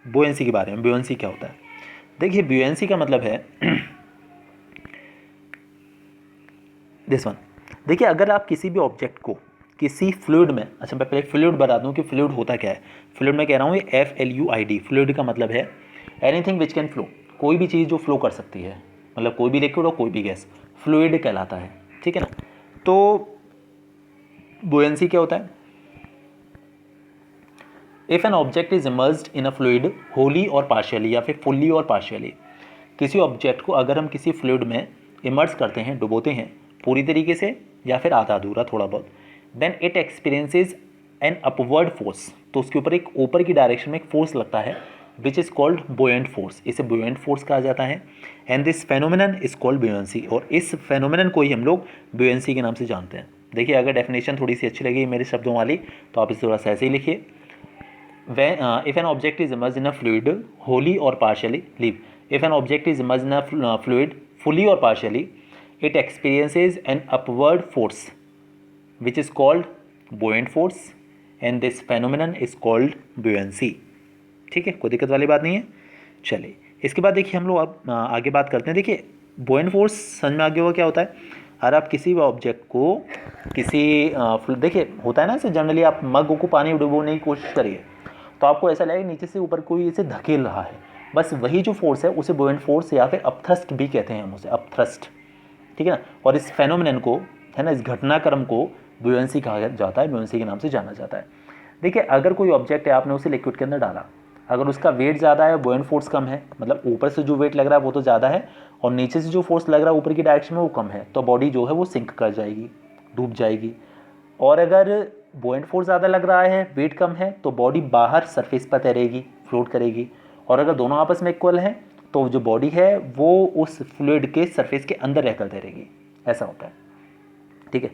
बुओयेंसी के बारे में. बुओयेंसी क्या होता है? देखिए बुओयेंसी का मतलब है दिस वन. देखिए अगर आप किसी भी ऑब्जेक्ट को किसी फ्लूइड में, अच्छा मैं पहले फ्लूइड बता दूं कि फ्लूइड होता क्या है. फ्लूइड में कह रहा हूँ ये FLUID. फ्लूइड का मतलब है एनीथिंग विच कैन फ्लो, कोई भी चीज़ जो फ्लो कर सकती है, मतलब कोई भी लिक्विड और कोई भी गैस, फ्लूइड कहलाता है. ठीक है ना. तो बुओयेंसी क्या होता है? If N object is immersed in a fluid Holi और पार्शियली, या फिर फुल्ली और पार्शियली, किसी ऑब्जेक्ट को अगर हम किसी फ्लूइड में इमर्स करते हैं, डुबोते हैं पूरी तरीके से या फिर आधा अधूरा थोड़ा बहुत, then it experiences an upward force, तो उसके ऊपर एक ऊपर की डायरेक्शन में एक फोर्स लगता है which is called buoyant force. इसे बुओयेंट फोर्स कहा जाता है. And this phenomenon is called buoyancy, और इस फेनोमेनन को ही हम लोग बुओयेंसी के नाम से जानते हैं. देखिए अगर डेफिनेशन थोड़ी सी अच्छी लगी मेरे शब्दों वाली तो आप इसे थोड़ा सा ऐसे ही लिखिए. If an object is immersed in a fluid wholly or partially, leave. If an object is immersed in a fluid fully or partially, it experiences an upward force which is called buoyant force, and this phenomenon is called buoyancy. ठीक है, कोई दिक्कत वाली बात नहीं है. चलिए इसके बाद देखिए हम लोग अब आगे बात करते हैं. देखिए बुओयेंट फोर्स समझ में आ गया होगा क्या होता है. अगर आप किसी भी ऑब्जेक्ट को किसी देखिए होता है ना, जैसे जनरली आप मग को पानी डुबोने की कोशिश करिए तो आपको ऐसा लगेगा नीचे से ऊपर कोई इसे धकेल रहा है. बस वही जो फोर्स है उसे बुओयेंट फोर्स या फिर अपथ्रस्ट भी कहते हैं हम उसे, अपथ्रस्ट. ठीक है ना. और इस फेनोमेनन को, है ना, इस घटनाक्रम को बुओयेंसी कहा जाता है, बुओयेंसी के नाम से जाना जाता है. देखिए अगर कोई ऑब्जेक्ट है, आपने उसे लिक्विड के अंदर डाला, अगर उसका वेट ज़्यादा है, बुओयेंट फोर्स कम है, मतलब ऊपर से जो वेट लग रहा है वो तो ज़्यादा है और नीचे से जो फोर्स लग रहा है ऊपर की डायरेक्शन में वो कम है, तो बॉडी जो है वो सिंक कर जाएगी, डूब जाएगी. और अगर बुओयेंट फोर्स ज़्यादा लग रहा है, वेट कम है, तो बॉडी बाहर सरफेस पर तैरेगी, फ्लोट करेगी. और अगर दोनों आपस में इक्वल हैं तो जो बॉडी है वो उस फ्लूइड के सरफेस के अंदर रहकर तैरेगी. ऐसा होता है. ठीक है.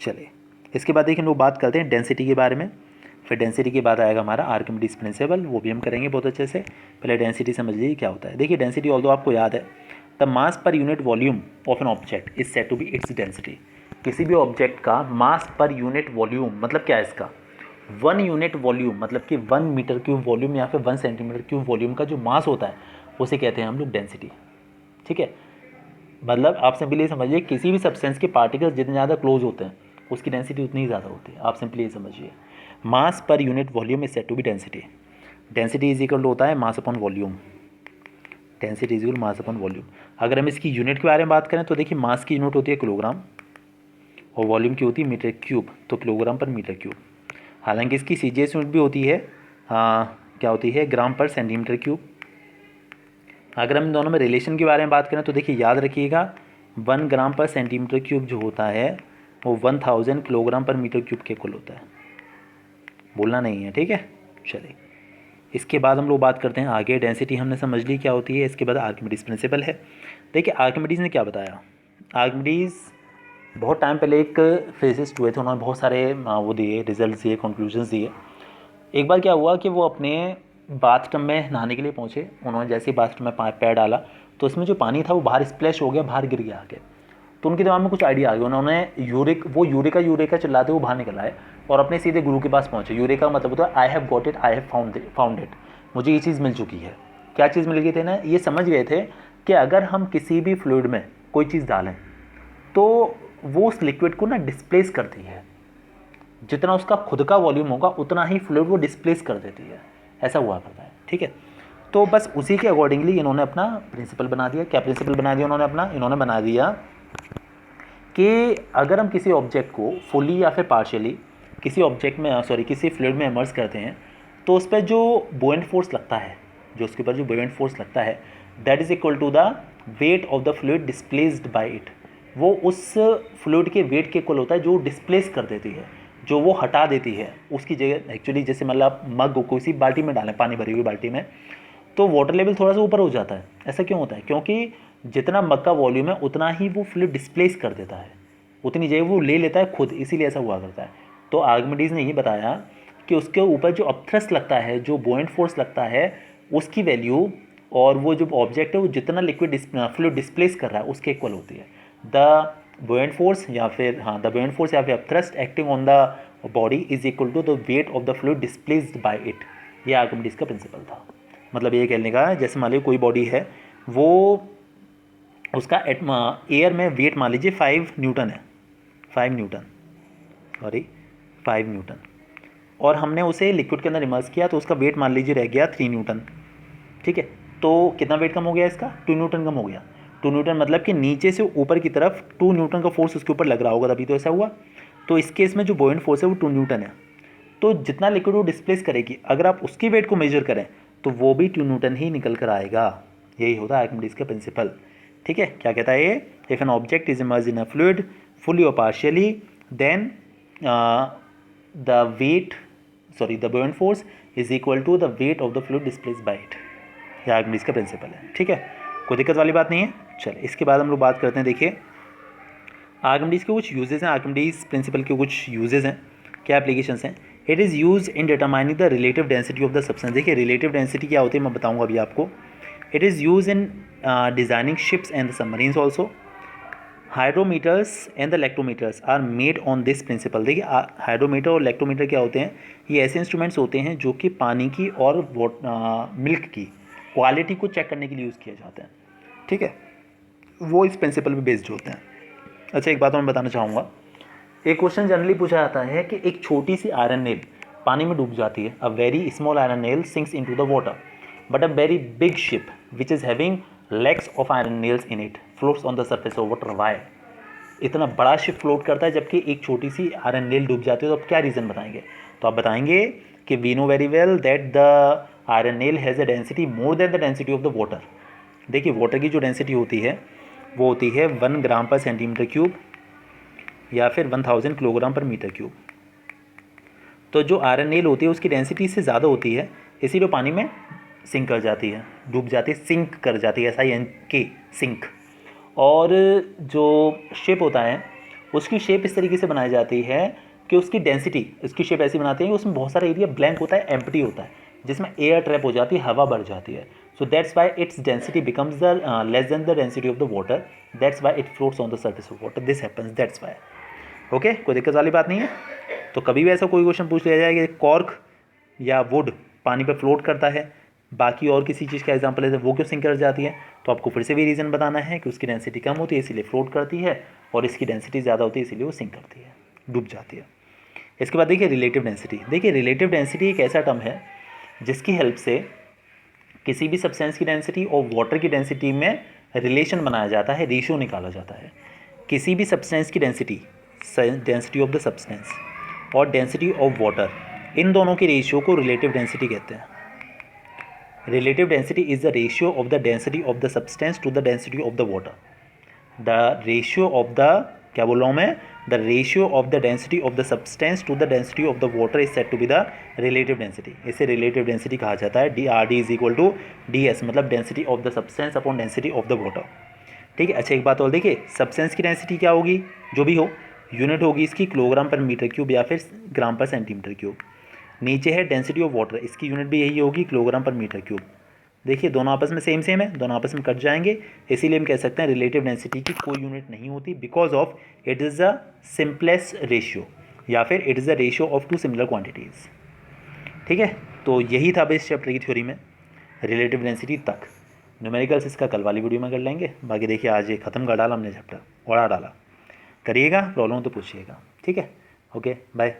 चलिए इसके बाद देखिए हम लोग बात करते हैं डेंसिटी के बारे में. फिर डेंसिटी के बाद आएगा हमारा आर्किमिडीज प्रिंसिपल, वो भी हम करेंगे बहुत अच्छे से. पहले डेंसिटी समझ लीजिए क्या होता है. देखिए डेंसिटी, ऑल्दो आपको याद है, the mass per unit volume of an object is said to be its density. किसी भी ऑब्जेक्ट का मास पर यूनिट वॉल्यूम मतलब क्या है इसका, 1 यूनिट वॉल्यूम, मतलब कि 1 मीटर क्यूब वॉल्यूम या फिर 1 सेंटीमीटर क्यूब वॉल्यूम का जो मास होता है उसे कहते हैं हम लोग डेंसिटी. ठीक है. मतलब आप सिंपली ये समझिए किसी भी सब्सटेंस के पार्टिकल्स जितने ज़्यादा क्लोज होते हैं उसकी डेंसिटी उतनी ही ज़्यादा होती है. आप सिंपली ये समझिए mass per unit volume is said to be density. Density is equal होता है mass upon volume. Density is equal mass upon volume. अगर हम इसकी यूनिट के बारे में बात करें तो देखिए मास की यूनिट होती है किलोग्राम और वॉल्यूम की होती है मीटर क्यूब, तो किलोग्राम पर मीटर क्यूब. हालांकि इसकी CGS यूनिट भी होती है, क्या होती है, ग्राम पर सेंटीमीटर क्यूब. अगर हम इन दोनों में रिलेशन के बारे में बात करें तो देखिए याद रखिएगा 1 ग्राम पर सेंटीमीटर क्यूब जो होता है वो 1000 किलोग्राम पर मीटर क्यूब के इक्वल होता है. बोलना नहीं है. ठीक है. चलिए इसके बाद हम लोग बात करते हैं आगे. डेंसिटी हमने समझ ली क्या होती है. इसके बाद आर्किमिडीज प्रिंसिपल है. देखिए आर्किमिडीज़ ने क्या बताया. आर्किमिडीज़ बहुत टाइम पहले एक फिजिसिस्ट हुए थे, उन्होंने बहुत सारे वो दिए, रिजल्ट दिए, कंक्लूजन्स दिए। एक बार क्या हुआ कि वो अपने बाथटब में नहाने के लिए पहुँचे। उन्होंने जैसे ही बाथटब में पैर डाला तो उसमें जो पानी था वो बाहर स्प्लैश हो गया, बाहर गिर गया आके। तो उनके दिमाग में कुछ आइडिया आ गया, उन्होंने यूरेका चिल्लाते हुए बाहर निकल आए और अपने सीधे गुरु के पास पहुँचे। यूरेका मतलब होता है I have got it, I have found it, मुझे ये चीज़ मिल चुकी है। क्या चीज़ मिल गई थी ना, ये समझ गए थे कि अगर हम किसी भी फ्लूइड में कोई चीज़ डालें तो वो उस लिक्विड को ना डिस्प्लेस करती है, जितना उसका खुद का वॉल्यूम होगा उतना ही फ्लूइड वो डिस्प्लेस कर देती है, ऐसा हुआ करता है। ठीक है, तो बस उसी के अकॉर्डिंगली इन्होंने अपना प्रिंसिपल बना दिया। क्या प्रिंसिपल बना दिया इन्होंने बना दिया कि अगर हम किसी ऑब्जेक्ट को फुली या फिर पार्शियली किसी ऑब्जेक्ट में किसी फ्लूइड में इमर्स करते हैं तो उस पर जो बुएंट फोर्स लगता है, जो उसके ऊपर जो बुएंट फोर्स लगता है, that is equal to the weight of the fluid displaced by it. वो उस फ्लूइड के वेट के इक्वल होता है जो डिस्प्लेस कर देती है, जो वो हटा देती है उसकी जगह। एक्चुअली जैसे मतलब मग को किसी बाल्टी में डालें, पानी भरी हुई बाल्टी में, तो वाटर लेवल थोड़ा सा ऊपर हो जाता है। ऐसा क्यों होता है? क्योंकि जितना मग का वॉल्यूम है उतना ही वो फ्लूइड डिस्प्लेस कर देता है, उतनी जगह वो ले लेता है खुद, इसीलिए ऐसा हुआ करता है। तो आर्किमिडीज ने ये बताया कि उसके ऊपर जो अपथ्रस्ट लगता है, जो बुओयंट फोर्स लगता है, उसकी वैल्यू और वो जो ऑब्जेक्ट है वो जितना लिक्विड फ्लूइड डिस्प्लेस कर रहा है उसके इक्वल होती है। द बुओयंट फोर्स या फिर द बुओयंट फोर्स या फिर upthrust acting on the body is equal to the weight of the fluid displaced by it. ये आर्किमिडीज का प्रिंसिपल था। मतलब ये कहने का, जैसे मान लीजिए कोई बॉडी है, वो उसका एयर में वेट मान लीजिए 5 न्यूटन है, 5 न्यूटन, और हमने उसे लिक्विड के अंदर इमर्स किया तो उसका वेट मान लीजिए रह गया 3 न्यूटन। ठीक है, तो कितना वेट कम हो गया इसका? 2 न्यूटन कम हो गया। 2 न्यूटन मतलब कि नीचे से ऊपर की तरफ 2 न्यूटन का फोर्स उसके ऊपर लग रहा होगा, तभी तो ऐसा हुआ। तो इस केस में जो बुओयंट फोर्स है वो 2 न्यूटन है। तो जितना लिक्विड वो डिस्प्लेस करेगी, अगर आप उसकी वेट को मेजर करें तो वो भी 2 न्यूटन ही निकल कर आएगा। यही होता है आर्किमिडीज का प्रिंसिपल। ठीक है, क्या कहता है ये? If an object is immersed in a fluid fully और partially then the buoyant force is equal to the weight of the fluid displaced by it. यह आर्किमिडीज का प्रिंसिपल है। ठीक है, कोई दिक्कत वाली बात नहीं है। चलिए इसके बाद हम लोग बात करते हैं। देखिए आर्किमिडीज के कुछ यूजेस हैं, आर्किमिडीज प्रिंसिपल के कुछ यूजेस हैं, क्या एप्लीकेशंस हैं। It is use in determining the relative density of the substance. देखिए रिलेटिव डेंसिटी क्या होती है मैं बताऊंगा अभी आपको। It is use in designing ships and the submarines also. Hydrometers and the electrometers are made on this principle. देखिए hydrometer और इलेक्ट्रोमीटर क्या होते हैं? ये ऐसे इंस्ट्रूमेंट्स होते हैं जो कि पानी की और मिल्क की क्वालिटी को चेक करने के लिए यूज़ किए जाते हैं। ठीक है, वो इस प्रिंसिपल पे बेस्ड होते हैं। अच्छा एक बात मैं बताना चाहूँगा, एक क्वेश्चन जनरली पूछा जाता है कि एक छोटी सी आयरन नेल पानी में डूब जाती है। A very small iron nail sinks into the water but a very big ship which is having legs of iron nails in it floats on the surface of water. Why? इतना बड़ा ship float करता है जबकि एक छोटी C iron nail डूब जाती है, तो आप क्या रीज़न बताएंगे? तो आप बताएंगे कि we know very well that the iron nail has a density more than the density of the water. देखिए वाटर की जो डेंसिटी होती है वो होती है 1 ग्राम पर सेंटीमीटर क्यूब या फिर 1000 किलोग्राम पर मीटर क्यूब। तो जो आयरन नेल होती है उसकी डेंसिटी इससे ज़्यादा होती है, इसीलिए पानी में सिंक कर जाती है, डूब जाती है, सिंक कर जाती है, SINK, सिंक। और जो शेप होता है उसकी शेप इस तरीके से बनाई जाती है कि उसकी डेंसिटी, उसकी शेप ऐसी बनाती है कि उसमें बहुत सारा एरिया ब्लैंक होता है, एम्प्टी होता है, जिसमें एयर ट्रैप हो जाती है, हवा बढ़ जाती है। So that's why its density becomes the less than the density of the water, that's why it floats on the surface of water, this happens, that's why. Okay, कोई दिक्कत वाली बात नहीं है। तो कभी भी ऐसा कोई क्वेश्चन पूछ लिया जाए कि कॉर्क या वुड पानी पर फ्लोट करता है, बाकी और किसी चीज़ का एग्जांपल है वो क्यों सिंक कर जाती है, तो आपको फिर से भी रीज़न बताना है कि उसकी डेंसिटी कम होती है इसीलिए फ्लोट करती है, और इसकी डेंसिटी ज़्यादा होती है इसीलिए वो सिंक करती है, डूब जाती है। इसके बाद देखिए रिलेटिव डेंसिटी। देखिए रिलेटिव डेंसिटी एक ऐसा टर्म है जिसकी हेल्प से किसी भी सब्सटेंस की डेंसिटी और वाटर की डेंसिटी में रिलेशन बनाया जाता है, रेशियो निकाला जाता है। किसी भी सब्सटेंस की डेंसिटी ऑफ द सब्सटेंस और डेंसिटी ऑफ वाटर, इन दोनों की रेशियो को रिलेटिव डेंसिटी कहते हैं। Relative density is the ratio of the density of the substance to the density of the water. The ratio of the, क्या बोल रहा हूँ मैं, the ratio of the density of the substance to the density of the water is said to be the relative density. इसे relative density कहा जाता है। DRD is equal to DS, मतलब density of the substance upon density of the water. ठीक है। अच्छा एक बात और देखिए, सब्सटेंस की डेंसिटी क्या होगी, जो भी हो, यूनिट होगी इसकी किलोग्राम पर मीटर क्यूब या फिर ग्राम पर सेंटीमीटर क्यूब। नीचे है डेंसिटी ऑफ वाटर, इसकी यूनिट भी यही होगी किलोग्राम पर मीटर क्यूब। देखिए दोनों आपस में सेम सेम है, दोनों आपस में कट जाएंगे, इसीलिए हम कह सकते हैं रिलेटिव डेंसिटी की कोई यूनिट नहीं होती, because of it is the simplest ratio, या फिर it is the ratio of two similar quantities. ठीक है, तो यही था बेस चैप्टर की थ्योरी में, रिलेटिव डेंसिटी तक। न्यूमेरिकल्स इसका कल वाली वीडियो में कर लेंगे। बाकी देखिए आज ये ख़त्म कर डाला हमने चैप्टर, उड़ा डाला। करिएगा, प्रॉब्लम तो पूछिएगा। ठीक है, ओके बाय।